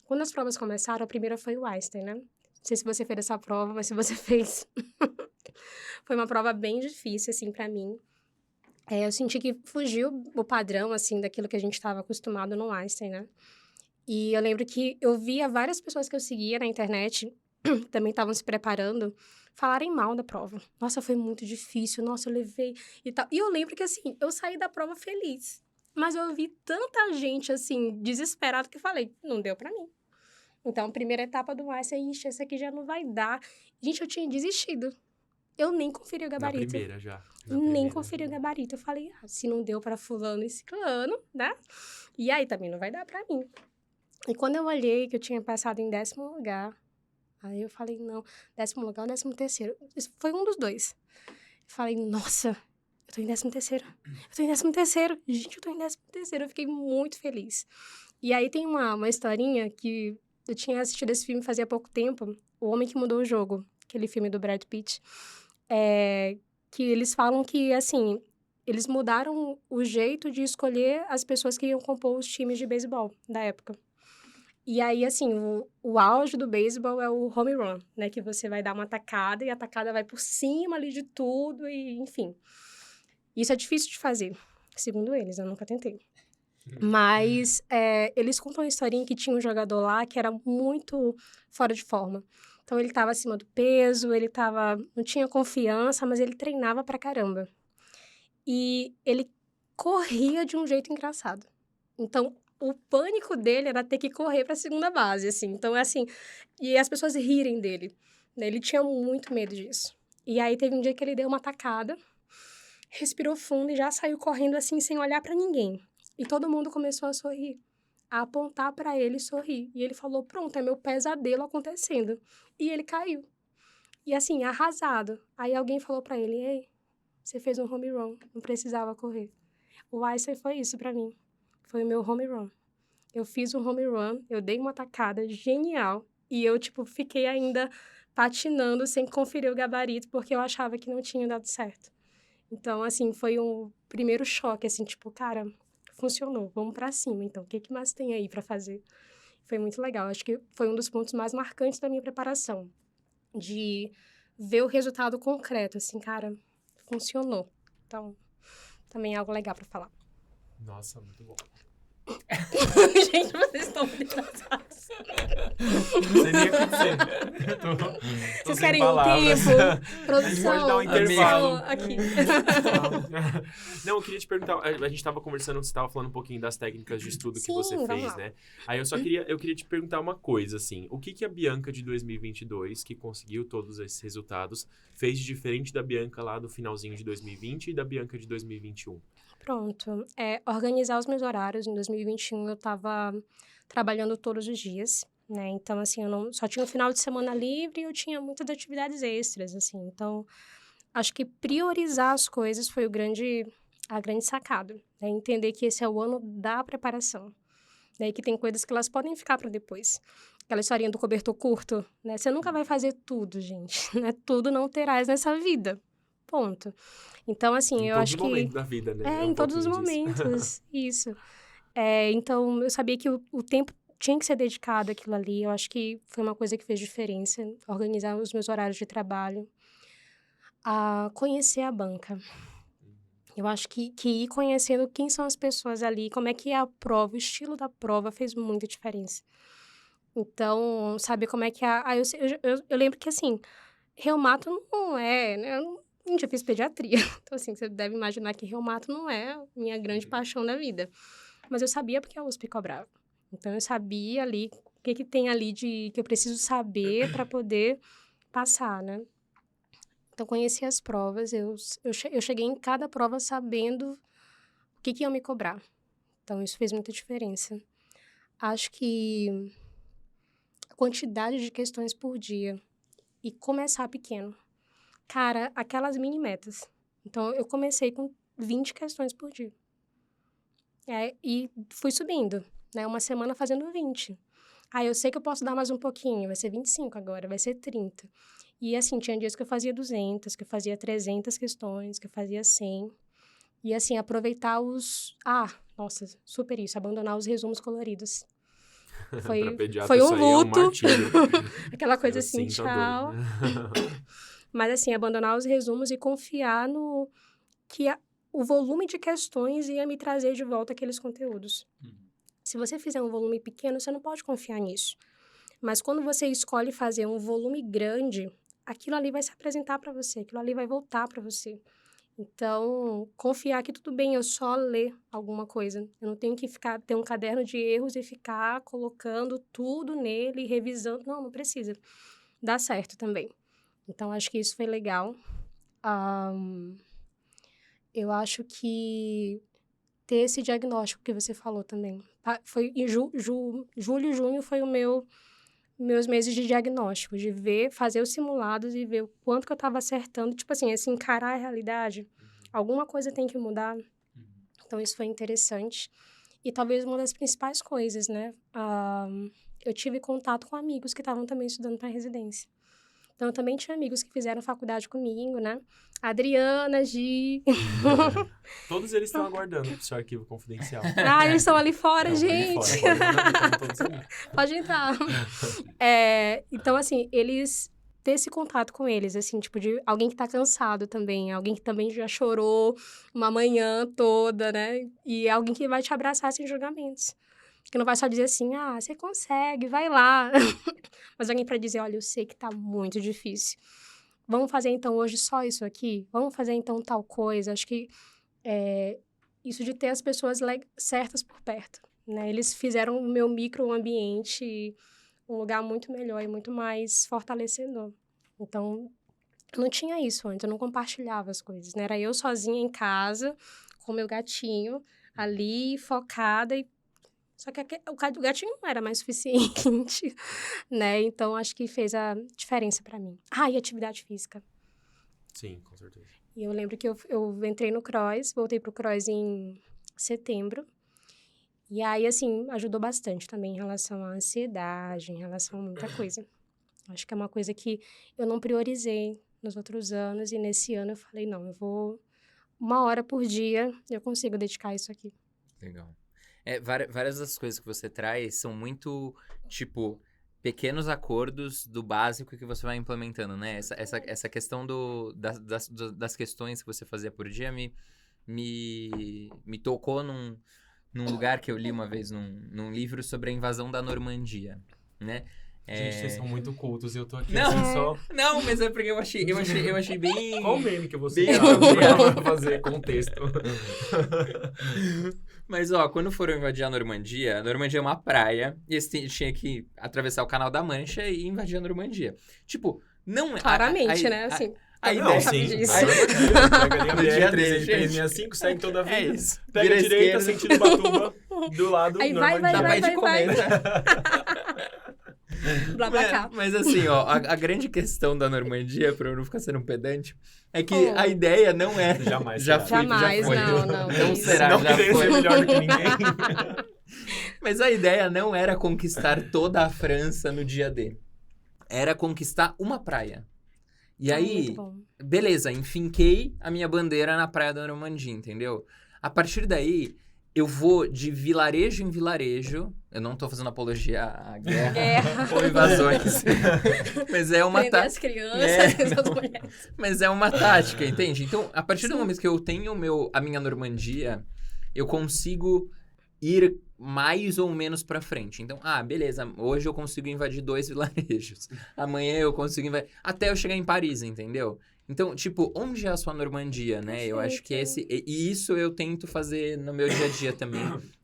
S4: Quando as provas começaram, a primeira foi o Einstein, né? Não sei se você fez essa prova, mas se você fez... Foi uma prova bem difícil, assim, para mim. Eu senti que fugiu o padrão, assim, daquilo que a gente estava acostumado no Einstein, né? E eu lembro que eu via várias pessoas que eu seguia na internet, também estavam se preparando, falarem mal da prova. Nossa, foi muito difícil, nossa, eu levei e tal. E eu lembro que, assim, eu saí da prova feliz. Mas eu vi tanta gente, assim, desesperada, que eu falei, não deu pra mim. Então, a primeira etapa do Einstein, ixi, essa aqui já não vai dar. Gente, eu tinha desistido. Eu nem conferi o gabarito.
S3: Na primeira já.
S4: Nem conferi o gabarito. Eu falei, se não deu pra fulano e ciclano, né? E aí também não vai dar pra mim. E quando eu olhei que eu tinha passado em 10º lugar, aí eu falei, não, 10º lugar ou 13º? Isso foi um dos dois. Eu falei, nossa, eu tô em 13º. Eu tô em 13º. Gente, eu tô em 13º. Eu fiquei muito feliz. E aí tem uma historinha que eu tinha assistido esse filme fazia pouco tempo, O Homem que Mudou o Jogo, aquele filme do Brad Pitt. Que eles falam que, assim, eles mudaram o jeito de escolher as pessoas que iam compor os times de beisebol da época. E aí, assim, o auge do beisebol é o home run, né? Que você vai dar uma tacada e a tacada vai por cima ali de tudo e, enfim. Isso é difícil de fazer, segundo eles, eu nunca tentei. Mas eles contam uma historinha que tinha um jogador lá que era muito fora de forma. Então, ele estava acima do peso, não tinha confiança, mas ele treinava pra caramba. E ele corria de um jeito engraçado. Então, o pânico dele era ter que correr pra segunda base, assim. Então, assim, e as pessoas rirem dele. Né? Ele tinha muito medo disso. E aí, teve um dia que ele deu uma tacada, respirou fundo e já saiu correndo, assim, sem olhar pra ninguém. E todo mundo começou a sorrir, a apontar pra ele e sorrir. E ele falou, pronto, é meu pesadelo acontecendo. E ele caiu. E assim, arrasado. Aí alguém falou pra ele, ei, você fez um home run, não precisava correr. O Einstein foi isso pra mim. Foi o meu home run. Eu fiz um home run, eu dei uma tacada genial. E eu, fiquei ainda patinando sem conferir o gabarito, porque eu achava que não tinha dado certo. Então, assim, foi um primeiro choque, assim, cara, funcionou, vamos pra cima, então, o que mais tem aí pra fazer? Foi muito legal, acho que foi um dos pontos mais marcantes da minha preparação, de ver o resultado concreto, assim, cara, funcionou. Então, também é algo legal pra falar.
S3: Nossa, muito bom.
S4: Gente, vocês estão muito engraçados.
S3: Não sei nem o que dizer. Tô
S4: Vocês
S3: sem
S4: querem
S3: palavras.
S4: um tempo? Produção.
S3: A gente pode dar um intervalo.
S4: Aqui.
S3: Não, eu queria te perguntar, a gente tava conversando, você tava falando um pouquinho das técnicas de estudo que você
S4: vamos
S3: fez,
S4: lá.
S3: né? Aí eu queria te perguntar uma coisa, assim, o que a Bianca de 2022, que conseguiu todos esses resultados, fez de diferente da Bianca lá do finalzinho de 2020 e da Bianca de 2021?
S4: Pronto. Organizar os meus horários. Em 2021, eu estava trabalhando todos os dias, né? Então, assim, eu só tinha um final de semana livre e eu tinha muitas atividades extras, assim. Então, acho que priorizar as coisas foi a grande sacada. Né? Entender que esse é o ano da preparação. Né? E que tem coisas que elas podem ficar para depois. Aquela historinha do cobertor curto, né? Você nunca vai fazer tudo, gente. Né? Tudo não terás nessa vida. Ponto. Então, assim, eu acho que...
S3: Em todos os momentos da vida, né?
S4: em todos os momentos, isso. Então, eu sabia que o tempo tinha que ser dedicado àquilo ali. Eu acho que foi uma coisa que fez diferença. Organizar os meus horários de trabalho. Conhecer a banca. Eu acho que ir conhecendo quem são as pessoas ali, como é que é a prova, o estilo da prova fez muita diferença. Então, saber como é que eu lembro que, assim, reumato não é, né? Eu já fiz pediatria. Então, assim, você deve imaginar que reumato não é a minha grande paixão da vida. Mas eu sabia porque a USP cobrava. Então, eu sabia ali o que tem ali que eu preciso saber para poder passar, né? Então, conheci as provas. Eu cheguei em cada prova sabendo o que iam me cobrar. Então, isso fez muita diferença. Acho que a quantidade de questões por dia e começar pequeno. Cara, aquelas mini metas. Então, eu comecei com 20 questões por dia. E fui subindo, né? Uma semana fazendo 20. Aí eu sei que eu posso dar mais um pouquinho, vai ser 25 agora, vai ser 30. E assim, tinha dias que eu fazia 200, que eu fazia 300 questões, que eu fazia 100. E assim, aproveitar nossa, super isso, abandonar os resumos coloridos.
S3: Pra pediatra,
S4: Foi
S3: isso
S4: um
S3: aí é um
S4: luto,
S3: martírio.
S4: aquela coisa
S3: Eu
S4: assim,
S3: sinto a
S4: tchau.
S3: dor.
S4: Mas assim, abandonar os resumos e confiar no que o volume de questões ia me trazer de volta aqueles conteúdos. Se você fizer um volume pequeno, você não pode confiar nisso. Mas quando você escolhe fazer um volume grande, aquilo ali vai se apresentar para você, aquilo ali vai voltar para você. Então, confiar que tudo bem, eu só ler alguma coisa. Eu não tenho que ter um caderno de erros e ficar colocando tudo nele, revisando. Não precisa. Dá certo também. Então, acho que isso foi legal. Eu acho que ter esse diagnóstico que você falou também. Foi em julho e junho foi meus meses de diagnóstico, de fazer os simulados e ver o quanto que eu estava acertando. Tipo assim, encarar a realidade. Alguma coisa tem que mudar. Então, isso foi interessante. E talvez uma das principais coisas, né? Eu tive contato com amigos que estavam também estudando para residência. Então, eu também tinha amigos que fizeram faculdade comigo, né? Adriana, Gi...
S3: Todos eles estão aguardando pro seu arquivo confidencial.
S4: Eles estão ali fora, gente!
S3: Pode entrar.
S4: Então, assim, ter esse contato com eles, assim, tipo, de alguém que tá cansado também, alguém que também já chorou uma manhã toda, né? E alguém que vai te abraçar sem julgamentos. Que não vai só dizer assim, você consegue, vai lá. Mas alguém para dizer, olha, eu sei que tá muito difícil. Vamos fazer, então, hoje só isso aqui? Vamos fazer, então, tal coisa? Acho que isso de ter as pessoas certas por perto, né? Eles fizeram o meu microambiente um lugar muito melhor e muito mais fortalecedor. Então, eu não tinha isso antes, eu não compartilhava as coisas, né? Era eu sozinha em casa, com meu gatinho, ali, focada Só que o gatinho não era mais suficiente, né? Então, acho que fez a diferença pra mim. E atividade física.
S3: Sim, com certeza.
S4: E eu lembro que eu entrei no CROSS, voltei pro CROSS em setembro. E aí, assim, ajudou bastante também em relação à ansiedade, em relação a muita coisa. Acho que é uma coisa que eu não priorizei nos outros anos. E nesse ano eu falei, não, eu vou... 1 hora por dia, eu consigo dedicar isso aqui.
S2: Legal. Várias das coisas que você traz são muito, tipo, pequenos acordos do básico que você vai implementando, né? Essa questão das questões que você fazia por dia me tocou num lugar que eu li uma vez num livro sobre a invasão da Normandia, né?
S3: Gente, vocês são muito cultos e eu tô aqui
S2: Não,
S3: assim só...
S2: Não, mas é porque eu achei bem...
S3: Qual meme que eu vou
S2: bem
S3: citar pra fazer contexto?
S2: Mas, quando foram invadir a Normandia é uma praia, e eles tinham que atravessar o Canal da Mancha e invadir a Normandia. Tipo, não é...
S4: Claramente, né? Assim...
S2: A
S3: não,
S2: ideia
S3: sim.
S4: disso.
S3: Pega a
S2: No
S3: linha
S2: dia
S3: 3,
S2: 3,
S3: 365, segue toda a vida.
S2: É isso.
S3: Pega
S2: Vira
S3: a direita,
S2: esquerda.
S3: sentido Batuba, do lado,
S4: Aí vai,
S3: Normandia.
S2: Dá pra ir de cometa.
S4: Blá, blá, cá.
S2: Mas assim, a grande questão da Normandia, pra eu não ficar sendo um pedante, é que
S4: Oh.
S2: a ideia não é...
S3: Jamais
S2: Já
S3: será.
S2: foi,
S4: Jamais,
S2: já foi.
S4: não.
S2: Não
S4: isso.
S2: será,
S3: Não
S2: já
S3: querendo
S2: foi.
S3: ser melhor do que ninguém.
S2: Mas a ideia não era conquistar toda a França no dia D. Era conquistar uma praia. E aí,
S4: muito bom.
S2: beleza, enfinquei a minha bandeira na praia da Normandia, entendeu? A partir daí, eu vou de vilarejo em vilarejo. Eu não tô fazendo apologia à guerra ou invasões. Mas é uma
S4: Prender as crianças, as mulheres.
S2: Mas é uma tática, entende? Então, a partir do momento que eu tenho a minha Normandia, eu consigo ir mais ou menos pra frente. Então, beleza, hoje eu consigo invadir 2 vilarejos. Amanhã eu consigo invadir... Até eu chegar em Paris, entendeu? Então, tipo, onde é a sua Normandia, né? Eu acho que e isso eu tento fazer no meu dia a dia também,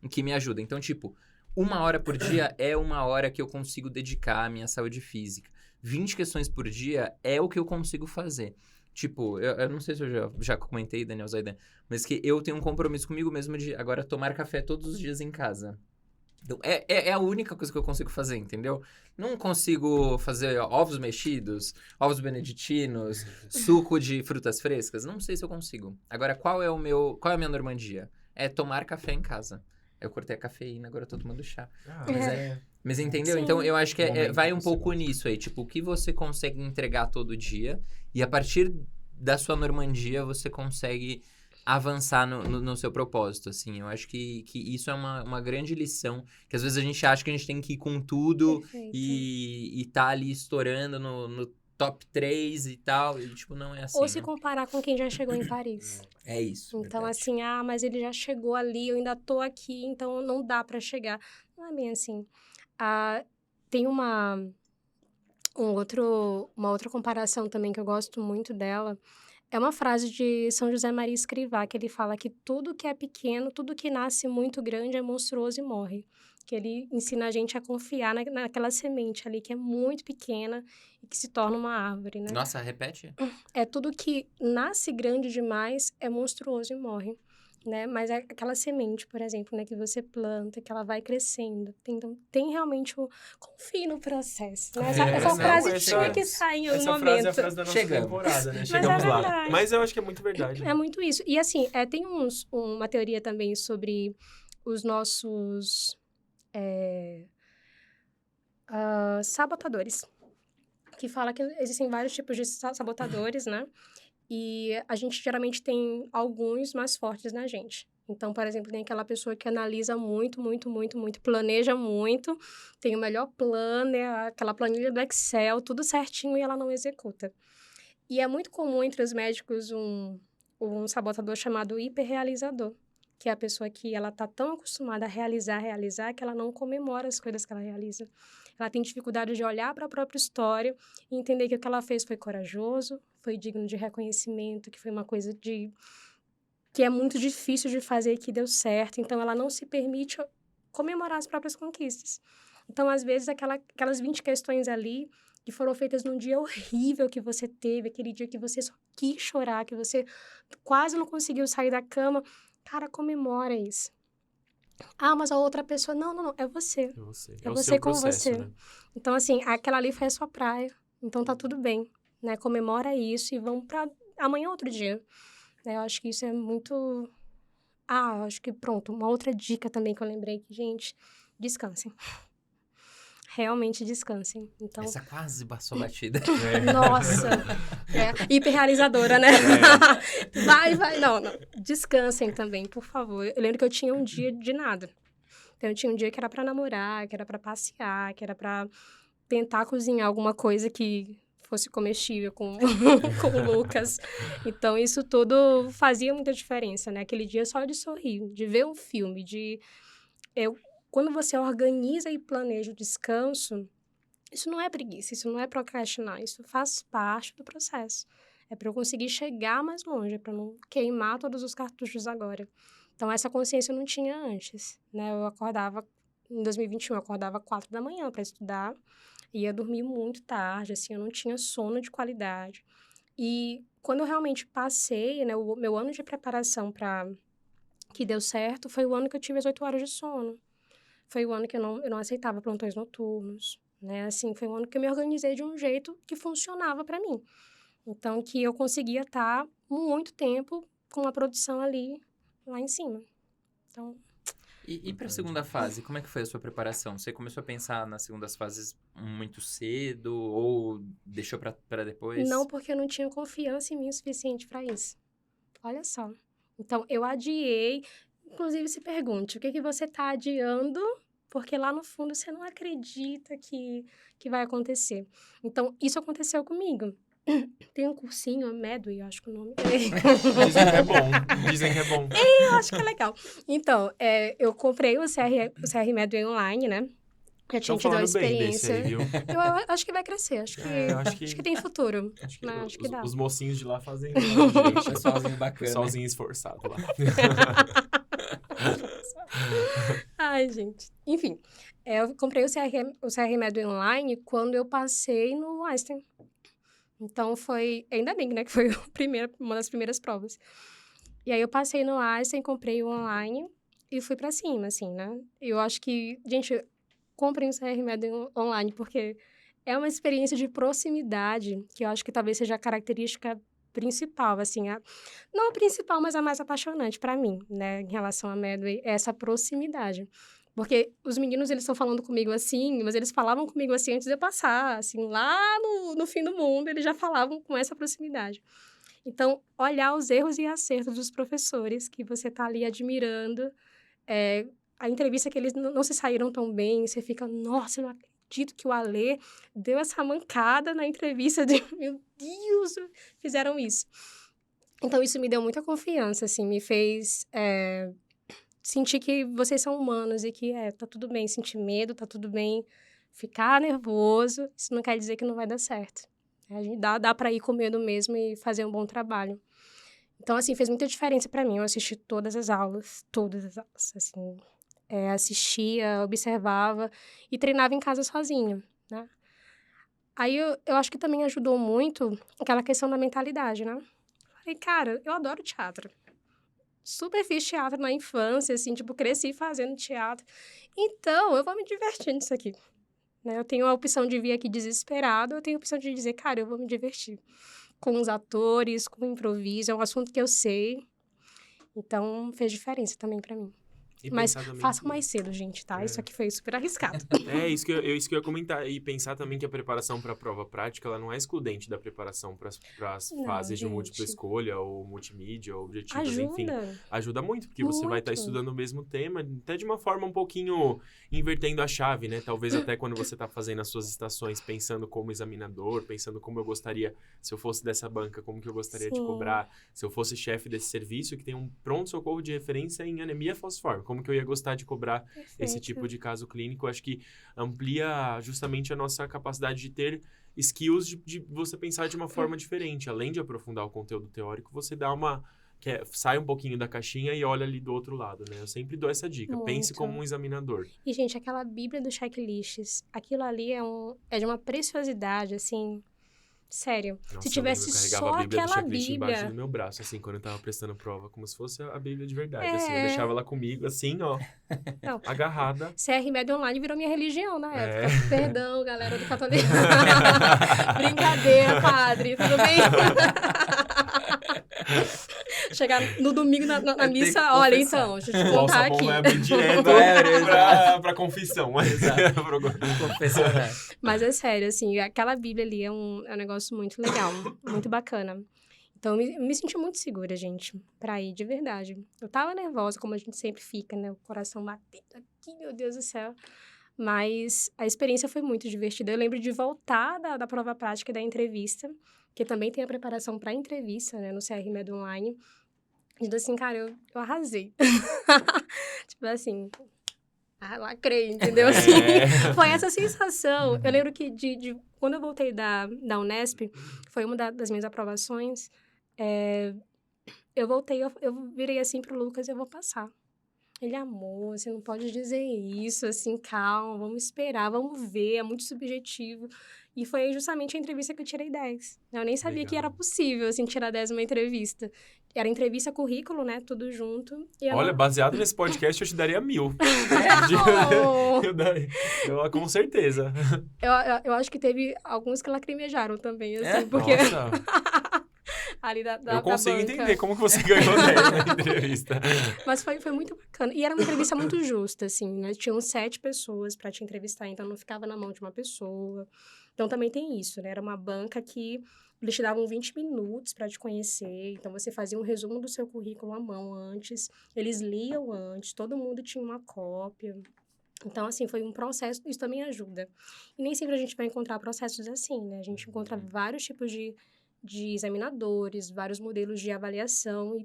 S2: que me ajuda. Então, tipo, 1 hora por dia é 1 hora que eu consigo dedicar à minha saúde física. 20 questões por dia é o que eu consigo fazer. Tipo, eu não sei se eu já comentei, Daniel Zaidan, mas que eu tenho um compromisso comigo mesmo de agora tomar café todos os dias em casa. Então, é a única coisa que eu consigo fazer, entendeu? Não consigo fazer ovos mexidos, ovos beneditinos, suco de frutas frescas. Não sei se eu consigo. Agora, qual é a minha Normandia? É tomar café em casa. Eu cortei a cafeína, agora eu tô tomando chá. Mas entendeu?
S4: Sim.
S2: Então, eu acho que
S3: Momento
S2: vai
S3: que
S2: um
S3: você
S2: pouco
S3: gosta.
S2: nisso aí. Tipo, o que você consegue entregar todo dia. E a partir da sua Normandia, você consegue avançar no seu propósito, assim. Eu acho que isso é uma grande lição. Que às vezes a gente acha que a gente tem que ir com tudo
S4: Perfeito.
S2: e tá ali estourando no top 3 e tal. E, tipo, não é assim,
S4: Ou se
S2: né?
S4: comparar com quem já chegou em Paris.
S2: É isso,
S4: Então,
S2: verdade.
S4: assim, mas ele já chegou ali, eu ainda tô aqui, então não dá pra chegar. Não é bem assim. Tem uma outra comparação também que eu gosto muito dela. É uma frase de São José Maria Escrivá, que ele fala que tudo que é pequeno, tudo que nasce muito grande é monstruoso e morre. Que ele ensina a gente a confiar naquela semente ali, que é muito pequena e que se torna uma árvore, né?
S2: Nossa, repete?
S4: É tudo que nasce grande demais é monstruoso e morre, né? Mas é aquela semente, por exemplo, né, que você planta, que ela vai crescendo. Então, tem realmente confie no processo, né? Essa
S2: não,
S4: frase
S2: essa-
S4: tinha que sair em algum
S3: Essa
S4: momento.
S3: frase é a frase da nossa
S2: Chegamos.
S3: temporada, né?
S4: Mas
S3: Chegamos
S4: é
S3: lá.
S4: verdade.
S3: Mas eu acho que é muito verdade.
S4: É muito isso. E assim, tem uma teoria também sobre os nossos sabotadores, que fala que existem vários tipos de sabotadores, né? E a gente geralmente tem alguns mais fortes na gente. Então, por exemplo, tem aquela pessoa que analisa muito, muito, muito, muito, planeja muito, tem o melhor planner, aquela planilha do Excel, tudo certinho e ela não executa. E é muito comum entre os médicos um sabotador chamado hiperrealizador, que é a pessoa que ela tá tão acostumada a realizar, que ela não comemora as coisas que ela realiza. Ela tem dificuldade de olhar para a própria história e entender que o que ela fez foi corajoso, foi digno de reconhecimento, que foi uma coisa que é muito difícil de fazer e que deu certo. Então, ela não se permite comemorar as próprias conquistas. Então, às vezes, aquelas 20 questões ali que foram feitas num dia horrível que você teve, aquele dia que você só quis chorar, que você quase não conseguiu sair da cama, cara, comemora isso. Mas a outra pessoa, não, é você.
S3: É você.
S4: É
S3: o
S4: você
S3: seu
S4: com
S3: processo,
S4: você.
S3: né?
S4: Então, assim, aquela ali foi a sua praia. Então, tá tudo bem, né? Comemora isso e vamos pra amanhã outro dia. Eu acho que isso é muito... acho que pronto. Uma outra dica também que eu lembrei que, gente, descansem. Realmente descansem. Então,
S2: Essa quase passou batida.
S4: nossa, hiperrealizadora, né? Vai, não. Descansem também, por favor. Eu lembro que eu tinha um dia de nada. Então, eu tinha um dia que era pra namorar, que era pra passear, que era pra tentar cozinhar alguma coisa que fosse comestível com o Lucas. Então, isso tudo fazia muita diferença, né? Aquele dia só de sorrir, de ver um filme, quando você organiza e planeja o descanso, isso não é preguiça, isso não é procrastinar, isso faz parte do processo. É para eu conseguir chegar mais longe, é para não queimar todos os cartuchos agora. Então, essa consciência eu não tinha antes, né? Em 2021, eu acordava 4 da manhã para estudar, ia dormir muito tarde, assim, eu não tinha sono de qualidade. E quando eu realmente passei, né, o meu ano de preparação para que deu certo, foi o ano que eu tive as 8 horas de sono. Foi o ano que eu não aceitava plantões noturnos, né? Assim, foi um ano que eu me organizei de um jeito que funcionava para mim. Então, que eu conseguia estar muito tempo com a produção ali, lá em cima. Então,
S2: E pra segunda fase, como é que foi a sua preparação? Você começou a pensar nas segundas fases muito cedo ou deixou pra depois?
S4: não porque eu não tinha confiança em mim o suficiente para isso. Olha só. Então, eu adiei. Inclusive, se pergunte, o que você está adiando? Porque lá no fundo você não acredita que vai acontecer. Então, isso aconteceu comigo. Tem um cursinho, Medway, eu acho que o nome.
S3: Dizem que é bom. Dizem que é bom.
S4: Eu acho que é legal. Então, eu comprei o CR Medway online, né? Já tinha
S3: Estão
S4: tido a
S3: falando bem desse
S4: experiência.
S3: aí, viu?
S4: Eu acho que vai crescer. Acho que tem futuro.
S3: Acho que,
S4: Né? Acho que dá.
S3: os mocinhos de lá fazem direito.
S2: Pessoalzinho bacana.
S3: Pessoalzinho esforçado lá.
S4: Ai, gente. Enfim, eu comprei o CR Medway online quando eu passei no Einstein. Então, ainda bem, né, que foi uma das primeiras provas. E aí, eu passei no Einstein, comprei o online. e fui pra cima, assim, né? Eu acho que, gente, comprem o CR Med online, porque é uma experiência de proximidade que eu acho que talvez seja a característica principal, assim, não a principal, mas a mais apaixonante pra mim, né, em relação à Medway, é essa proximidade. Porque os meninos, eles estão falando comigo assim, mas eles falavam comigo assim antes de eu passar, assim, lá no fim do mundo, eles já falavam com essa proximidade. Então, olhar os erros e acertos dos professores que você tá ali admirando, a entrevista que eles não se saíram tão bem, você fica, nossa, eu não acredito que o Alê deu essa mancada na entrevista, meu Deus, fizeram isso. Então, isso me deu muita confiança, assim, me fez sentir que vocês são humanos e que tá tudo bem sentir medo, tá tudo bem ficar nervoso, isso não quer dizer que não vai dar certo. A gente dá pra ir com medo mesmo e fazer um bom trabalho. Então, assim, fez muita diferença pra mim. Eu assisti todas as aulas, assim. Assistia, observava e treinava em casa sozinha, né? Aí, eu acho que também ajudou muito aquela questão da mentalidade, né? Falei, cara, eu adoro teatro. Super fiz teatro na infância, assim, tipo, cresci fazendo teatro. Então, eu vou me divertir nisso aqui. Né? Eu tenho a opção de vir aqui desesperado, eu tenho a opção de dizer, cara, eu vou me divertir. Com os atores, com o improviso, é um assunto que eu sei. Então, fez diferença também pra mim. Mas façam mais cedo, gente, tá? Isso aqui foi super arriscado.
S3: Isso que eu ia comentar. E pensar também que a preparação para a prova prática, ela não é excludente da preparação para as fases de múltipla escolha, ou multimídia, ou objetivos, enfim. Ajuda muito, porque você vai estar estudando o mesmo tema, até de uma forma um pouquinho invertendo a chave, né? Talvez até quando você está fazendo as suas estações, pensando como examinador, pensando como eu gostaria, se eu fosse dessa banca, como que eu gostaria de cobrar, se eu fosse chefe desse serviço que tem um pronto-socorro de referência em anemia falciforme, como que eu ia gostar de cobrar esse tipo de caso clínico. Acho que amplia justamente a nossa capacidade de ter skills de você pensar de uma forma diferente. Além de aprofundar o conteúdo teórico, você dá sai um pouquinho da caixinha e olha ali do outro lado, né? Eu sempre dou essa dica.
S4: Muito.
S3: Pense como um examinador.
S4: E, gente, aquela bíblia dos checklists, aquilo ali é de uma preciosidade, assim... Sério,
S3: Nossa,
S4: se tivesse só aquela Bíblia...
S3: embaixo do meu braço, assim, quando eu tava prestando prova, como se fosse a Bíblia de verdade, assim, eu deixava ela comigo, assim, ó,
S4: Não.
S3: agarrada.
S4: CR Med Online virou minha religião na época. Perdão, galera do catolismo. Brincadeira, padre, tudo bem? Chegar no domingo na missa, olha, então, deixa eu te contar aqui.
S3: Vai abrir direto pra confissão.
S2: Confessionário.
S4: Mas é sério, assim, aquela Bíblia ali é um negócio muito legal, muito bacana. Então, eu me senti muito segura, gente, pra ir, de verdade. Eu tava nervosa, como a gente sempre fica, né? O coração batendo aqui, meu Deus do céu. Mas a experiência foi muito divertida. Eu lembro de voltar da prova prática e da entrevista, que também tem a preparação pra entrevista, né? No CR Med Online. E assim, cara, eu arrasei. Tipo assim... lacrei, entendeu? Assim, foi essa sensação. Eu lembro que quando eu voltei da Unesp, foi uma das minhas aprovações, eu voltei, eu virei assim pro Lucas, eu vou passar. Ele, amor, você não pode dizer isso, assim, calma, vamos esperar, vamos ver, é muito subjetivo. E foi justamente a entrevista que eu tirei 10. Eu nem sabia que era possível, assim, tirar 10 numa entrevista. Era entrevista, currículo, né, tudo junto.
S3: Olha, baseado nesse podcast, eu te daria 1000. Com certeza.
S4: Eu acho que teve alguns que lacrimejaram também, assim, porque...
S3: Nossa.
S4: Ali
S3: eu consigo entender como que você ganhou 10 na entrevista.
S4: Mas foi muito bacana. E era uma entrevista muito justa, assim, né? Tinham 7 pessoas pra te entrevistar, então não ficava na mão de uma pessoa. Então também tem isso, né? Era uma banca que eles te davam 20 minutos pra te conhecer. Então você fazia um resumo do seu currículo à mão antes. Eles liam antes, todo mundo tinha uma cópia. Então, assim, foi um processo, isso também ajuda. E nem sempre a gente vai encontrar processos assim, né? A gente encontra vários tipos de examinadores, vários modelos de avaliação,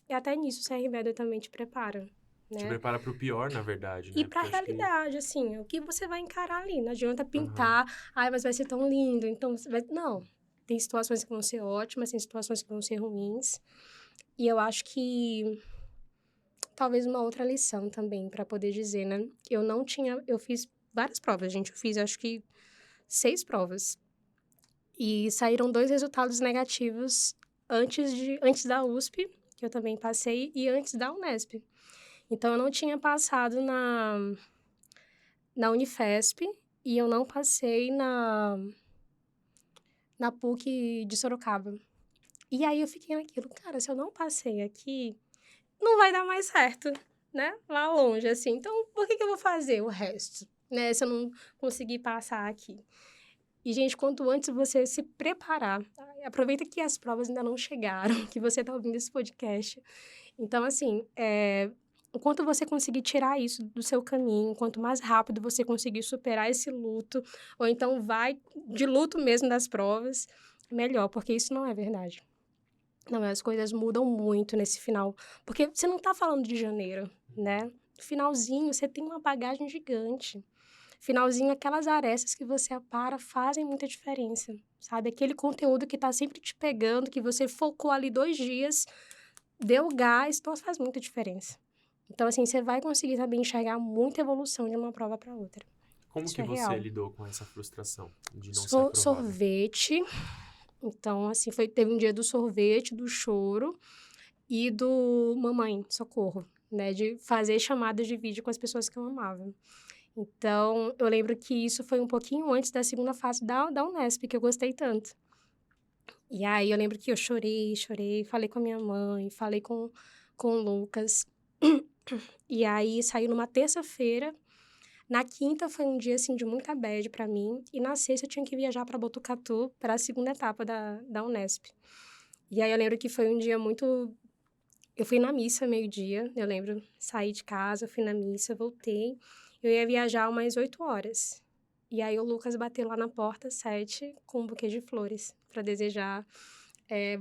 S4: e até nisso o CR Med também te prepara, né?
S3: Te prepara pro pior, na verdade, né?
S4: E pra realidade, assim, o que você vai encarar ali, não adianta pintar, mas vai ser tão lindo, então, não, tem situações que vão ser ótimas, tem situações que vão ser ruins, e eu acho que talvez uma outra lição também, pra poder dizer, né? Eu fiz várias provas, gente, eu fiz acho que 6 provas, e saíram 2 resultados negativos antes da USP, que eu também passei, e antes da Unesp. Então, eu não tinha passado na Unifesp e eu não passei na PUC de Sorocaba. E aí, eu fiquei naquilo, cara, se eu não passei aqui, não vai dar mais certo, né? Lá longe, assim. Então, por que eu vou fazer o resto, né? Se eu não conseguir passar aqui. E, gente, quanto antes você se preparar, aproveita que as provas ainda não chegaram, que você está ouvindo esse podcast. Então, assim, o quanto você conseguir tirar isso do seu caminho, quanto mais rápido você conseguir superar esse luto, ou então vai de luto mesmo das provas, melhor, porque isso não é verdade. Não, as coisas mudam muito nesse final, porque você não está falando de janeiro, né? No finalzinho, você tem uma bagagem gigante. Finalzinho, aquelas arestas que você apara fazem muita diferença, sabe? Aquele conteúdo que tá sempre te pegando, que você focou ali 2 dias, deu gás, então faz muita diferença. Então, assim, você vai conseguir também enxergar muita evolução de uma prova para outra.
S3: Como
S4: Isso
S3: que
S4: é
S3: você
S4: real.
S3: lidou com essa frustração de não ser aprovada?
S4: Sorvete. Então, assim, teve um dia do sorvete, do choro e do mamãe, socorro, né? De fazer chamadas de vídeo com as pessoas que eu amava. Então, eu lembro que isso foi um pouquinho antes da segunda fase da Unesp, que eu gostei tanto. E aí, eu lembro que eu chorei, falei com a minha mãe, falei com o Lucas. E aí, saiu numa terça-feira. Na quinta, foi um dia, assim, de muita bad pra mim. E na sexta, eu tinha que viajar pra Botucatu, para a segunda etapa da Unesp. E aí, eu lembro que foi um dia muito... Eu fui na missa meio-dia, eu lembro. Saí de casa, fui na missa, voltei. Eu ia viajar umas 8 horas. E aí, o Lucas bateu lá na porta, 7, com um buquê de flores, para desejar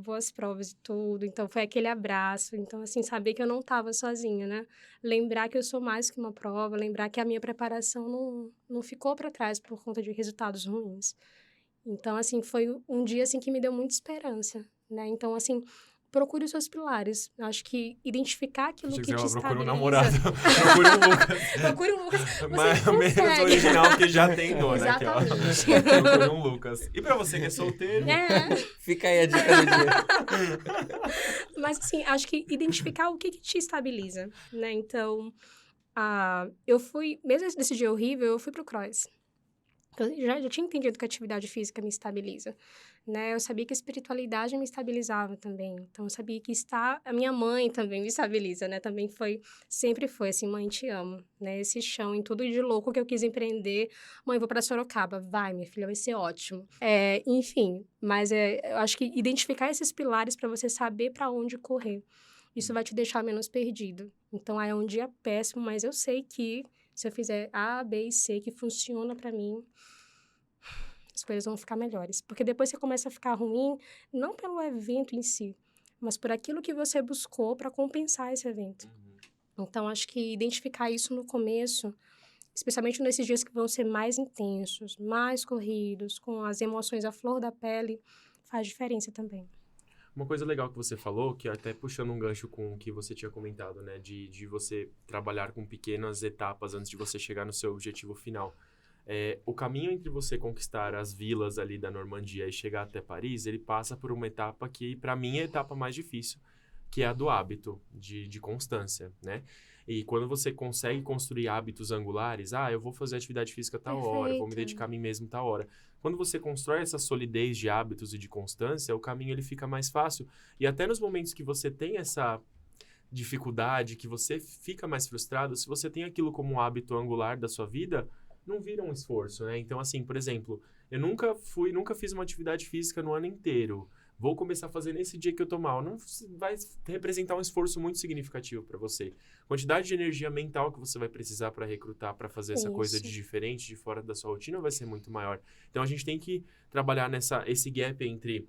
S4: boas provas e tudo. Então, foi aquele abraço. Então, assim, saber que eu não estava sozinha, né? Lembrar que eu sou mais que uma prova, lembrar que a minha preparação não ficou para trás por conta de resultados ruins. Então, assim, foi um dia, assim, que me deu muita esperança, né? Então, assim... Procure os seus pilares. Eu acho que identificar aquilo que te estabiliza...
S3: Procure um namorado. Procure um Lucas.
S4: Procure um Lucas.
S3: Mas menos original que já tem dona aqui, ó.
S4: Exatamente.
S3: Procure um Lucas. E pra você que é solteiro...
S2: Fica aí a dica do dia.
S4: Mas, assim, acho que identificar o que te estabiliza, né? Então, eu fui... Mesmo nesse dia horrível, eu fui pro cross. Eu já tinha entendido que a atividade física me estabiliza, né? Eu sabia que a espiritualidade me estabilizava também. Então, eu sabia que a minha mãe também me estabiliza, né? Sempre foi assim, mãe, te amo, né? Esse chão em tudo de louco que eu quis empreender. Mãe, vou para Sorocaba. Vai, minha filha, vai ser ótimo. Enfim, mas eu acho que identificar esses pilares para você saber para onde correr. Isso vai te deixar menos perdido. Então, é um dia péssimo, mas eu sei que se eu fizer A, B e C, que funciona para mim, as coisas vão ficar melhores. Porque depois você começa a ficar ruim, não pelo evento em si, mas por aquilo que você buscou para compensar esse evento. Então, acho que identificar isso no começo, especialmente nesses dias que vão ser mais intensos, mais corridos, com as emoções à flor da pele, faz diferença também.
S3: Uma coisa legal que você falou, que até puxando um gancho com o que você tinha comentado, né? De você trabalhar com pequenas etapas antes de você chegar no seu objetivo final. O caminho entre você conquistar as vilas ali da Normandia e chegar até Paris, ele passa por uma etapa que, para mim, é a etapa mais difícil, que é a do hábito, de constância, né? E quando você consegue construir hábitos angulares, eu vou fazer atividade física tal hora, eu vou me dedicar a mim mesmo tal hora. Quando você constrói essa solidez de hábitos e de constância, o caminho ele fica mais fácil. E até nos momentos que você tem essa dificuldade, que você fica mais frustrado, se você tem aquilo como um hábito angular da sua vida, não vira um esforço, né? Então, assim, por exemplo, eu nunca fiz uma atividade física no ano inteiro. Vou começar a fazer nesse dia que eu tô mal. Não vai representar um esforço muito significativo para você. A quantidade de energia mental que você vai precisar para recrutar, para fazer essa coisa de diferente, de fora da sua rotina, vai ser muito maior. Então, a gente tem que trabalhar esse gap entre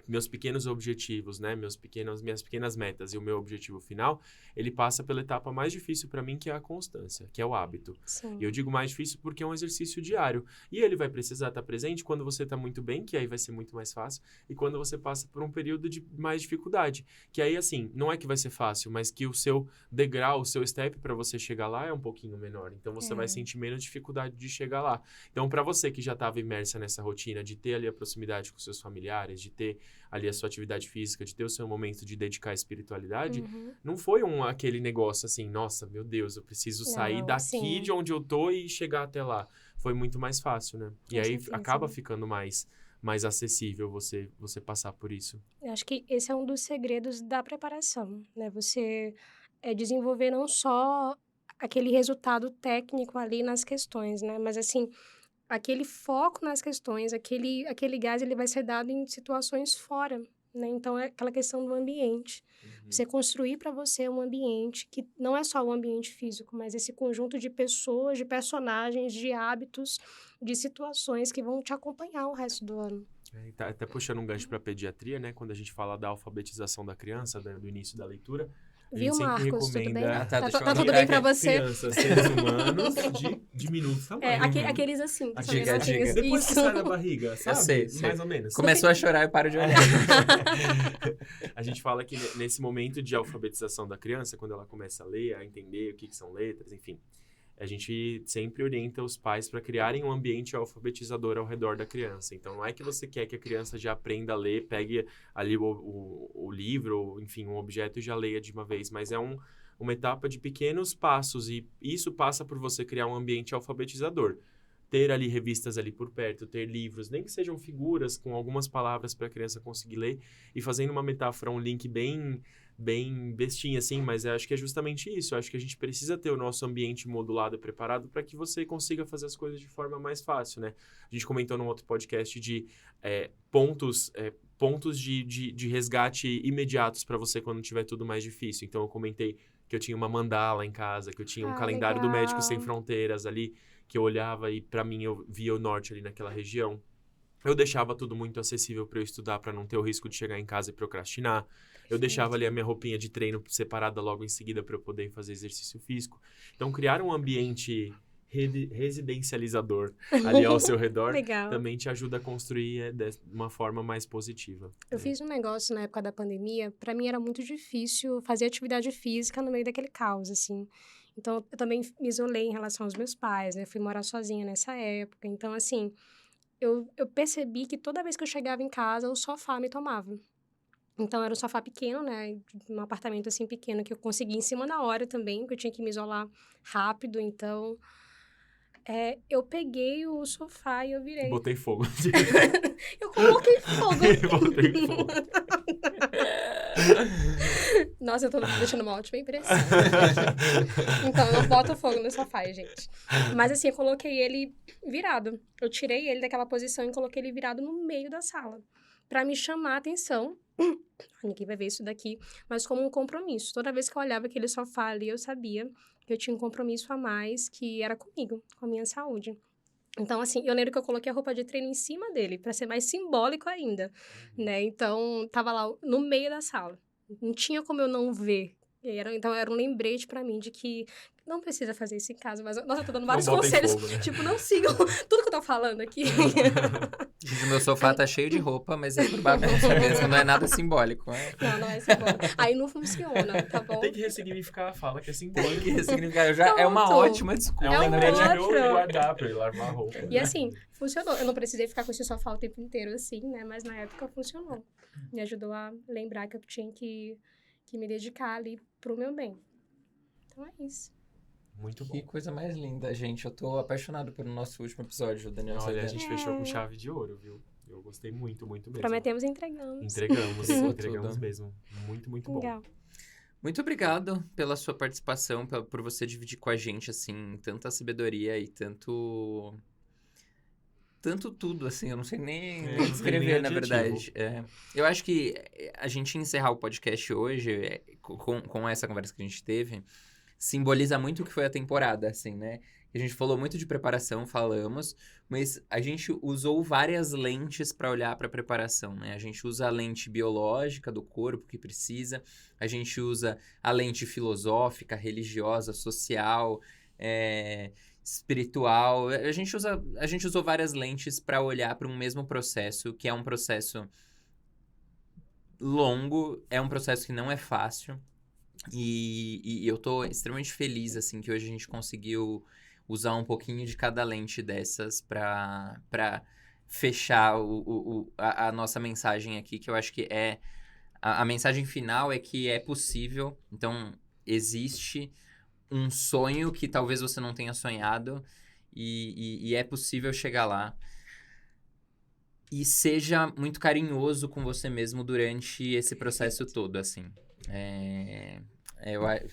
S3: meus pequenos objetivos, né? Minhas pequenas metas e o meu objetivo final, ele passa pela etapa mais difícil para mim, que é a constância, que é o hábito.
S4: Sim.
S3: E eu digo mais difícil porque é um exercício diário. E ele vai precisar estar presente quando você está muito bem, que aí vai ser muito mais fácil, e quando você passa por um período de mais dificuldade. Que aí, assim, não é que vai ser fácil, mas que o seu degrau, o seu step para você chegar lá é um pouquinho menor. Então, você vai sentir menos dificuldade de chegar lá. Então, para você que já estava imersa nessa rotina, de ter ali a proximidade com seus familiares, de ter ali a sua atividade física, de ter o seu momento de dedicar à espiritualidade,
S4: Uhum.
S3: não foi aquele negócio assim, nossa, meu Deus, eu preciso sair
S4: Não,
S3: daqui
S4: sim.
S3: de onde eu tô e chegar até lá. Foi muito mais fácil, né? E
S4: Com
S3: aí
S4: certeza.
S3: acaba ficando mais acessível você passar por isso.
S4: Eu acho que esse é um dos segredos da preparação, né? Você desenvolver não só aquele resultado técnico ali nas questões, né? Mas, assim, aquele foco nas questões, aquele gás, ele vai ser dado em situações fora, né? Então, é aquela questão do ambiente. Você construir para você um ambiente que não é só o ambiente físico, mas esse conjunto de pessoas, de personagens, de hábitos, de situações que vão te acompanhar o resto do ano.
S3: E tá até puxando um gancho para pediatria, né? Quando a gente fala da alfabetização da criança, do início da leitura, a gente
S4: Viu,
S3: sempre
S4: Marcos? Tudo bem?
S3: recomenda
S2: deixa eu
S4: Tá tudo
S2: anotar
S4: bem pra
S2: aqui.
S4: você?
S3: crianças, seres humanos de diminutos tamanho.
S4: Aqueles assim. que são
S2: Diga,
S4: menorzinhos.
S2: diga.
S3: Depois que
S4: Isso.
S3: sai da barriga, sabe?
S2: sei.
S3: Mais ou menos.
S2: Começou a chorar e paro de olhar.
S3: A gente fala que nesse momento de alfabetização da criança, quando ela começa a ler, a entender o que são letras, enfim, a gente sempre orienta os pais para criarem um ambiente alfabetizador ao redor da criança. Então, não é que você quer que a criança já aprenda a ler, pegue ali o livro, ou, enfim, um objeto e já leia de uma vez, mas é uma etapa de pequenos passos e isso passa por você criar um ambiente alfabetizador. Ter ali revistas ali por perto, ter livros, nem que sejam figuras com algumas palavras para a criança conseguir ler e fazendo uma metáfora, um link bem bestinha, assim, mas eu acho que é justamente isso. Eu acho que a gente precisa ter o nosso ambiente modulado e preparado para que você consiga fazer as coisas de forma mais fácil, né? A gente comentou num outro podcast de pontos de resgate imediatos para você quando tiver tudo mais difícil. Então, eu comentei que eu tinha uma mandala em casa, que eu tinha um calendário do
S4: legal.
S3: Médicos Sem Fronteiras ali, que eu olhava e, para mim, eu via o norte ali naquela região. Eu deixava tudo muito acessível para eu estudar, para não ter o risco de chegar em casa e procrastinar. Eu deixava ali a minha roupinha de treino separada logo em seguida para eu poder fazer exercício físico. Então, criar um ambiente residencializador ali ao seu redor
S4: Legal.
S3: também te ajuda a construir de uma forma mais positiva.
S4: Eu fiz um negócio na época da pandemia, pra mim era muito difícil fazer atividade física no meio daquele caos, assim. Então, eu também me isolei em relação aos meus pais, né? Fui morar sozinha nessa época. Então, assim, eu percebi que toda vez que eu chegava em casa, o sofá me tomava. Então, era um sofá pequeno, né? Um apartamento, assim, pequeno, que eu consegui em cima da hora também, porque eu tinha que me isolar rápido. Então, eu peguei o sofá e eu virei.
S3: Botei fogo.
S4: Eu coloquei fogo.
S3: Botei fogo.
S4: Nossa, eu tô deixando uma ótima impressão. Então, eu não boto fogo no sofá, gente. Mas assim, eu coloquei ele virado. Eu tirei ele daquela posição e coloquei ele virado no meio da sala. Pra me chamar a atenção. Ninguém vai ver isso daqui. Mas como um compromisso. Toda vez que eu olhava aquele sofá ali, eu sabia que eu tinha um compromisso a mais, que era comigo, com a minha saúde. Então, assim, eu lembro que eu coloquei a roupa de treino em cima dele, pra ser mais simbólico ainda, né? Então, tava lá no meio da sala. Não tinha como eu não ver. Então, era um lembrete pra mim de que não precisa fazer isso em casa. Mas, nossa, eu tô dando vários
S3: Não botem
S4: conselhos.
S3: fogo, né?
S4: Tipo, não sigam tudo que eu tô falando aqui.
S2: Gente, o meu sofá tá cheio de roupa, mas é por bagunça mesmo, não é nada simbólico.
S4: Não é simbólico. Aí não funciona, tá bom?
S3: Tem que ressignificar a fala, que é
S2: Tem
S3: simbólico.
S2: que ressignificar. É uma
S4: Pronto.
S2: ótima desculpa,
S3: É um
S4: É um
S2: na
S3: lembrete
S2: verdade.
S3: pra eu
S4: outro.
S3: guardar, pra eu lavar a roupa.
S4: E assim, funcionou. Eu não precisei ficar com esse sofá o tempo inteiro assim, né? Mas na época funcionou. Me ajudou a lembrar que eu tinha que me dedicar ali pro meu bem. Então é isso.
S3: Muito bom.
S2: Que coisa mais linda, gente. Eu tô apaixonado pelo nosso último episódio, Daniel.
S3: Olha, a
S2: Saldana.
S3: gente fechou com chave de ouro, viu? Eu gostei muito, muito mesmo.
S4: Prometemos e entregamos.
S3: Entregamos,
S2: Tudo.
S3: entregamos mesmo. Muito, muito bom.
S4: Legal.
S2: Muito obrigado pela sua participação, por você dividir com a gente, assim, tanta sabedoria e tanto tudo, assim, eu não sei nem
S3: É,
S2: descrever,
S3: nem
S2: na
S3: adjetivo.
S2: verdade. Eu acho que a gente encerrar o podcast hoje, com essa conversa que a gente teve, simboliza muito o que foi a temporada, assim, né? A gente falou muito de preparação, falamos, mas a gente usou várias lentes para olhar para a preparação, né? A gente usa a lente biológica do corpo que precisa, a gente usa a lente filosófica, religiosa, social, espiritual. A gente usou várias lentes para olhar para um mesmo processo, que é um processo longo, é um processo que não é fácil. E eu tô extremamente feliz, assim, que hoje a gente conseguiu usar um pouquinho de cada lente dessas pra fechar a nossa mensagem aqui, que eu acho que é... A mensagem final é que é possível, então existe um sonho que talvez você não tenha sonhado e é possível chegar lá. E seja muito carinhoso com você mesmo durante esse processo todo, assim.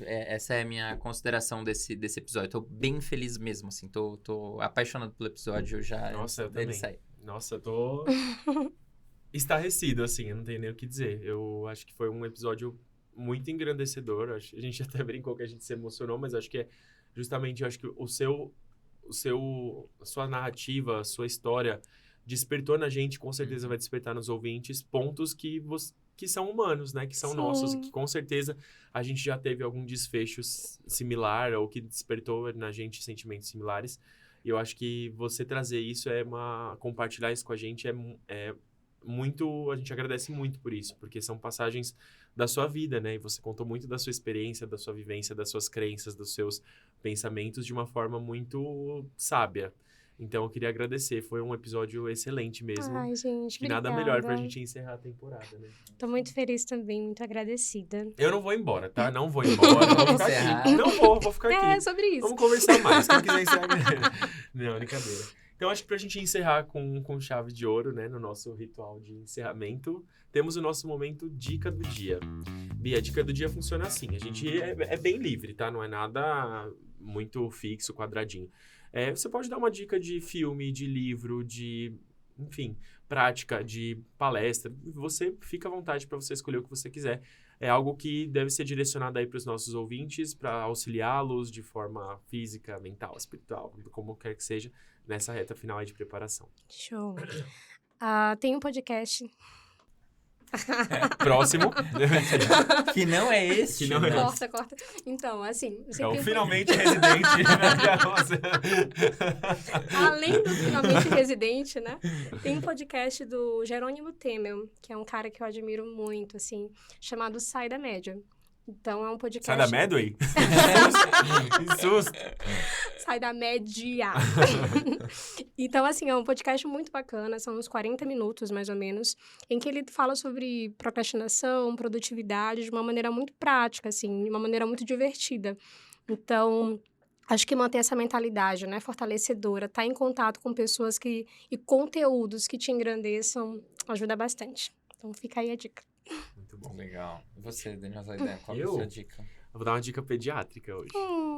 S2: Essa é a minha consideração desse episódio. Tô bem feliz mesmo, assim. Tô apaixonado pelo episódio já.
S3: Nossa, eu
S2: dele
S3: também.
S2: sair.
S3: Nossa, eu tô estarrecido, assim, eu não tenho nem o que dizer. Eu acho que foi um episódio muito engrandecedor. A gente até brincou que a gente se emocionou, mas acho que é justamente, eu acho que a sua narrativa, a sua história despertou na gente, com certeza vai despertar nos ouvintes, pontos que são humanos, né? Que são
S4: Sim.
S3: nossos, e que com certeza a gente já teve algum desfecho similar ou que despertou na gente sentimentos similares. E eu acho que você trazer isso compartilhar isso com a gente é muito... A gente agradece muito por isso, porque são passagens da sua vida, né? E você contou muito da sua experiência, da sua vivência, das suas crenças, dos seus pensamentos de uma forma muito sábia. Então, eu queria agradecer. Foi um episódio excelente mesmo.
S4: Ai, gente,
S3: E nada
S4: obrigada.
S3: melhor pra gente encerrar a temporada, né?
S4: Tô muito feliz também, muito agradecida.
S3: Eu não vou embora, tá? Não vou embora, vou ficar
S2: Encerrar.
S3: aqui. Não vou ficar aqui.
S4: É, sobre isso.
S3: Vamos conversar mais. Quem quiser encerrar. Não, brincadeira. Então, acho que pra gente encerrar com chave de ouro, né? No nosso ritual de encerramento, temos o nosso momento Dica do Dia. Bia, a Dica do Dia funciona assim. A gente é bem livre, tá? Não é nada muito fixo, quadradinho. Você pode dar uma dica de filme, de livro, de, enfim, prática, de palestra. Você fica à vontade para você escolher o que você quiser. É algo que deve ser direcionado aí para os nossos ouvintes, para auxiliá-los de forma física, mental, espiritual, como quer que seja, nessa reta final aí de preparação.
S4: Show. Tem um podcast.
S3: Próximo.
S2: Que não é esse,
S3: Que não é
S2: né?
S4: Corta. Então, assim... eu
S3: Então,
S4: sempre-
S3: finalmente residente.
S4: Além do Finalmente Residente, né? Tem um podcast do Jerônimo Temel, que é um cara que eu admiro muito, assim, chamado Sai da Média. Então, é um podcast...
S3: Sai da Medway? Que susto.
S4: Sai da média. Então, assim, é um podcast muito bacana, são uns 40 minutos, mais ou menos, em que ele fala sobre procrastinação, produtividade, de uma maneira muito prática, assim, de uma maneira muito divertida. Então, acho que manter essa mentalidade, né, fortalecedora, estar em contato com pessoas e conteúdos que te engrandeçam, ajuda bastante. Então, fica aí a dica.
S3: Muito bom.
S2: Legal. E você, Daniel Zaidan, qual é a
S3: Eu?
S2: sua dica?
S3: Eu vou dar uma dica pediátrica hoje.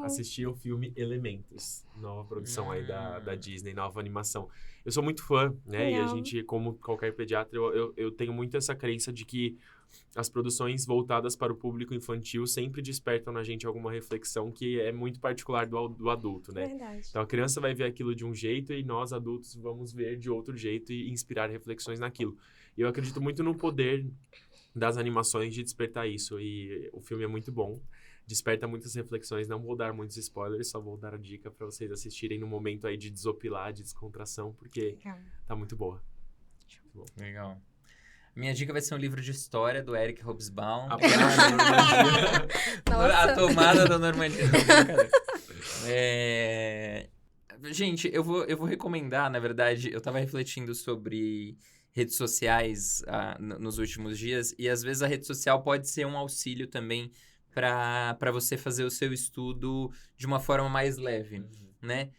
S3: Assisti o filme Elementos, nova produção aí da Disney, nova animação. Eu sou muito fã, né? E a
S4: Legal.
S3: gente, como qualquer pediatra, eu tenho muito essa crença de que as produções voltadas para o público infantil sempre despertam na gente alguma reflexão que é muito particular do adulto, né?
S4: Verdade.
S3: Então, a criança vai ver aquilo de um jeito e nós, adultos, vamos ver de outro jeito e inspirar reflexões naquilo. E eu acredito muito no poder das animações de despertar isso. E o filme é muito bom. Desperta muitas reflexões. Não vou dar muitos spoilers, só vou dar a dica para vocês assistirem no momento aí de desopilar, de descontração, porque
S4: Legal.
S3: tá muito boa.
S2: Legal. Minha dica vai ser um livro de história do Eric Hobsbawm.
S3: A Normandia.
S2: A
S4: Nossa.
S2: tomada da Normandia. Não, brincadeira. Gente, eu vou recomendar, na verdade, eu tava refletindo sobre redes sociais nos últimos dias, e às vezes a rede social pode ser um auxílio também para você fazer o seu estudo de uma forma mais leve, né?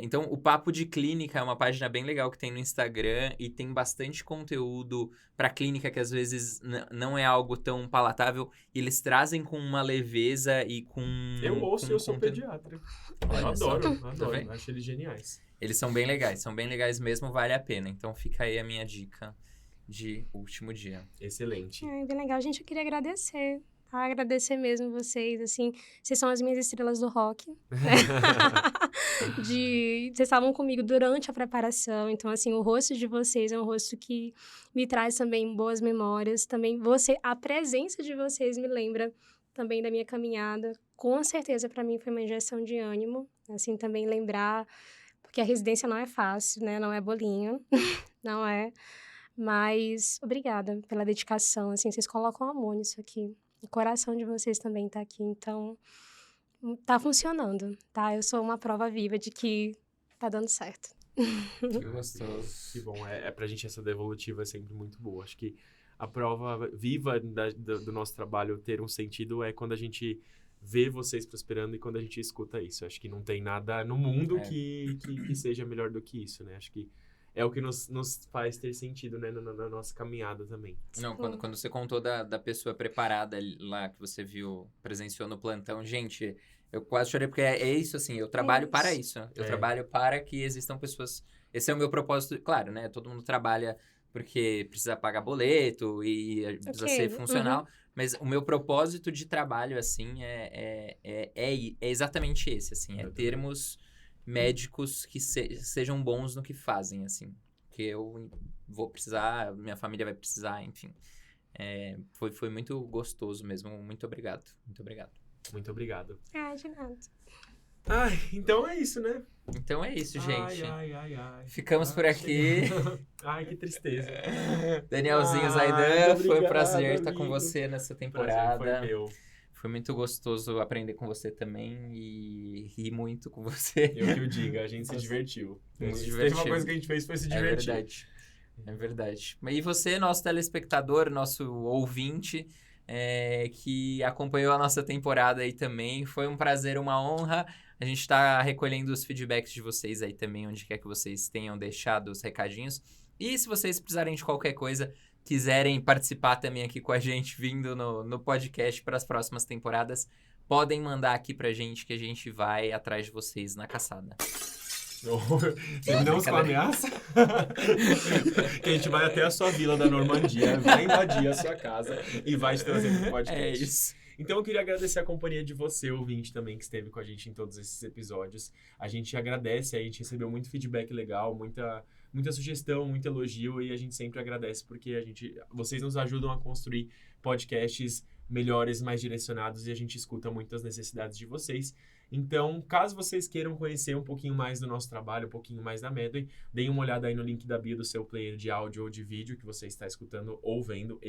S2: Então, o Papo de Clínica é uma página bem legal que tem no Instagram e tem bastante conteúdo para clínica que às vezes não é algo tão palatável. E eles trazem com uma leveza e com...
S3: Eu ouço
S2: com
S3: e eu sou
S2: conteúdo.
S3: pediatra.
S2: Olha
S3: Eu adoro,
S2: só.
S3: adoro.
S2: vendo?
S3: Acho eles geniais.
S2: Eles são bem legais mesmo, vale a pena. Então, fica aí a minha dica de último dia.
S3: Excelente.
S4: Bem legal. Gente, eu queria agradecer. Tá? Agradecer mesmo vocês, assim. Vocês são as minhas estrelas do rock. Vocês estavam comigo durante a preparação. Então, assim, o rosto de vocês é um rosto que me traz também boas memórias. Também a presença de vocês me lembra também da minha caminhada. Com certeza, para mim, foi uma injeção de ânimo. Assim, também lembrar... Porque a residência não é fácil, né? Não é bolinho. Não é. Mas obrigada pela dedicação. Assim, vocês colocam amor nisso aqui. O coração de vocês também tá aqui. Então, tá funcionando, tá? Eu sou uma prova viva de que tá dando certo.
S2: Que gostoso.
S3: Que bom, pra gente essa devolutiva é sempre muito boa. Acho que a prova viva do nosso trabalho ter um sentido é quando a gente vê vocês prosperando e quando a gente escuta isso. Acho que não tem nada no mundo que seja melhor do que isso, né? Acho que é o que nos faz ter sentido, né, na nossa caminhada também.
S2: Não, quando você contou da pessoa preparada lá, que você viu, presenciou no plantão, gente, eu quase chorei, porque é isso, assim, eu trabalho para isso. Eu trabalho para que existam pessoas... Esse é o meu propósito, claro, né? Todo mundo trabalha porque precisa pagar boleto e precisa ser funcional, mas o meu propósito de trabalho, assim, é exatamente esse, assim, é termos médicos que sejam bons no que fazem, assim, que eu vou precisar, minha família vai precisar, enfim. Foi muito gostoso mesmo, muito obrigado, muito obrigado.
S3: Muito obrigado.
S4: De nada.
S3: Ai, então é isso, né?
S2: Então é isso, gente.
S3: Ai.
S2: Ficamos por aqui.
S3: Ai, que tristeza.
S2: Danielzinho Zaidan, foi um
S3: obrigado,
S2: prazer estar com
S3: amigo.
S2: você nessa temporada.
S3: Prazer foi meu.
S2: Foi muito gostoso aprender com você também e rir muito com você.
S3: Eu que o diga, a gente se divertiu.
S2: Muito
S3: Se
S2: divertido.
S3: teve uma coisa que a gente fez foi se divertir.
S2: É verdade. E você, nosso telespectador, nosso ouvinte, que acompanhou a nossa temporada aí também, foi um prazer, uma honra. A gente está recolhendo os feedbacks de vocês aí também, onde quer que vocês tenham deixado os recadinhos. E se vocês precisarem de qualquer coisa, quiserem participar também aqui com a gente, vindo no podcast para as próximas temporadas, podem mandar aqui pra gente que a gente vai atrás de vocês na caçada.
S3: Não com ameaça? Que a gente vai até a sua vila da Normandia, vai invadir a sua casa e vai te trazer pro podcast.
S2: É isso.
S3: Então eu queria agradecer a companhia de você, ouvinte, também, que esteve com a gente em todos esses episódios. A gente agradece, a gente recebeu muito feedback legal, muita sugestão, muito elogio, e a gente sempre agradece porque vocês nos ajudam a construir podcasts melhores, mais direcionados, e a gente escuta muitas necessidades de vocês. Então, caso vocês queiram conhecer um pouquinho mais do nosso trabalho, um pouquinho mais da Medway, deem uma olhada aí no link da bio do seu player de áudio ou de vídeo que você está escutando ou vendo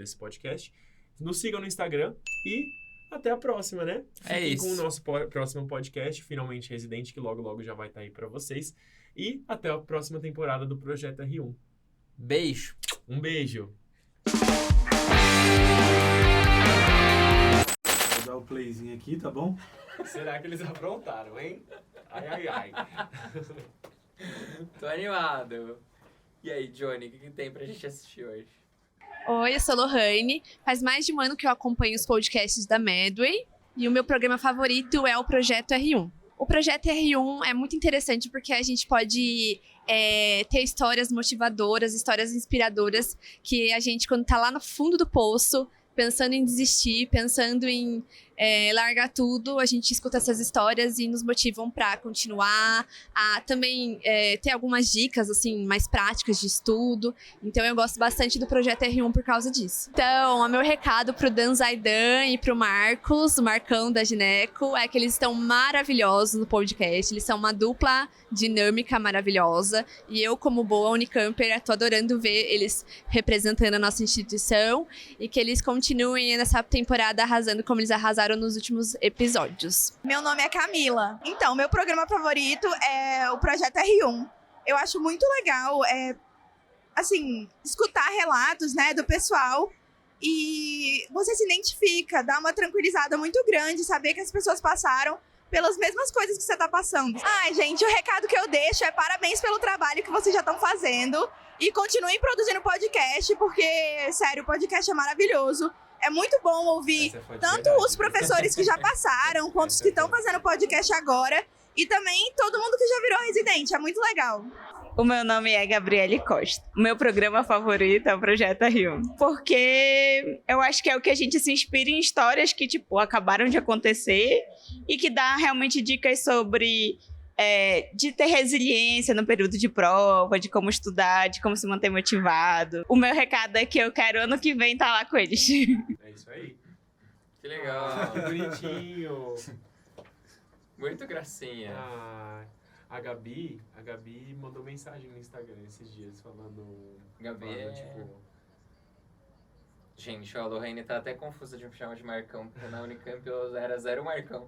S3: esse podcast. Nos sigam no Instagram e até a próxima, né? Fiquem com o nosso próximo podcast, Finalmente Residente, que logo já vai estar aí para vocês. E até a próxima temporada do Projeto R1.
S2: Beijo.
S3: Um beijo.
S5: Vou dar o playzinho aqui, tá bom?
S3: Será que eles aprontaram, hein? Ai.
S2: Tô animado. E aí, Johnny, o que tem pra gente assistir hoje?
S6: Oi, eu sou Lohane. Faz mais de um ano que eu acompanho os podcasts da Medway e o meu programa favorito é o Projeto R1. O Projeto R1 é muito interessante porque a gente pode ter histórias motivadoras, histórias inspiradoras que a gente, quando tá lá no fundo do poço, pensando em desistir, pensando em largar tudo, a gente escuta essas histórias e nos motivam para continuar, a também ter algumas dicas assim mais práticas de estudo. Então eu gosto bastante do Projeto R1 por causa disso. Então, o meu recado pro Dan Zaidan e pro Marcos, o Marcão da Gineco, é que eles estão maravilhosos no podcast, eles são uma dupla dinâmica maravilhosa e eu, como boa Unicamper, tô adorando ver eles representando a nossa instituição e que eles continuem nessa temporada arrasando como eles arrasaram nos últimos episódios.
S7: Meu nome é Camila. Então, meu programa favorito é o Projeto R1. Eu acho muito legal, escutar relatos, né, do pessoal e você se identifica, dá uma tranquilizada muito grande, saber que as pessoas passaram pelas mesmas coisas que você tá passando. Ai, gente, o recado que eu deixo é parabéns pelo trabalho que vocês já estão fazendo e continuem produzindo podcast, porque, sério, o podcast é maravilhoso. É muito bom ouvir tanto os professores que já passaram, quanto os que estão fazendo podcast agora, e também todo mundo que já virou residente. É muito legal.
S8: O meu nome é Gabriele Costa. O meu programa favorito é o Projeto R1. Porque eu acho que é o que a gente se inspira em histórias que, acabaram de acontecer e que dá realmente dicas sobre de ter resiliência no período de prova, de como estudar, de como se manter motivado. O meu recado é que eu quero ano que vem estar lá com eles.
S3: É isso aí.
S2: Que legal.
S3: Que bonitinho.
S2: Muito gracinha.
S3: A Gabi mandou mensagem no Instagram esses dias falando...
S2: Gabi Gente, a Lohane tá até confusa de me chamar de Marcão, porque na Unicamp eu era 0 Marcão.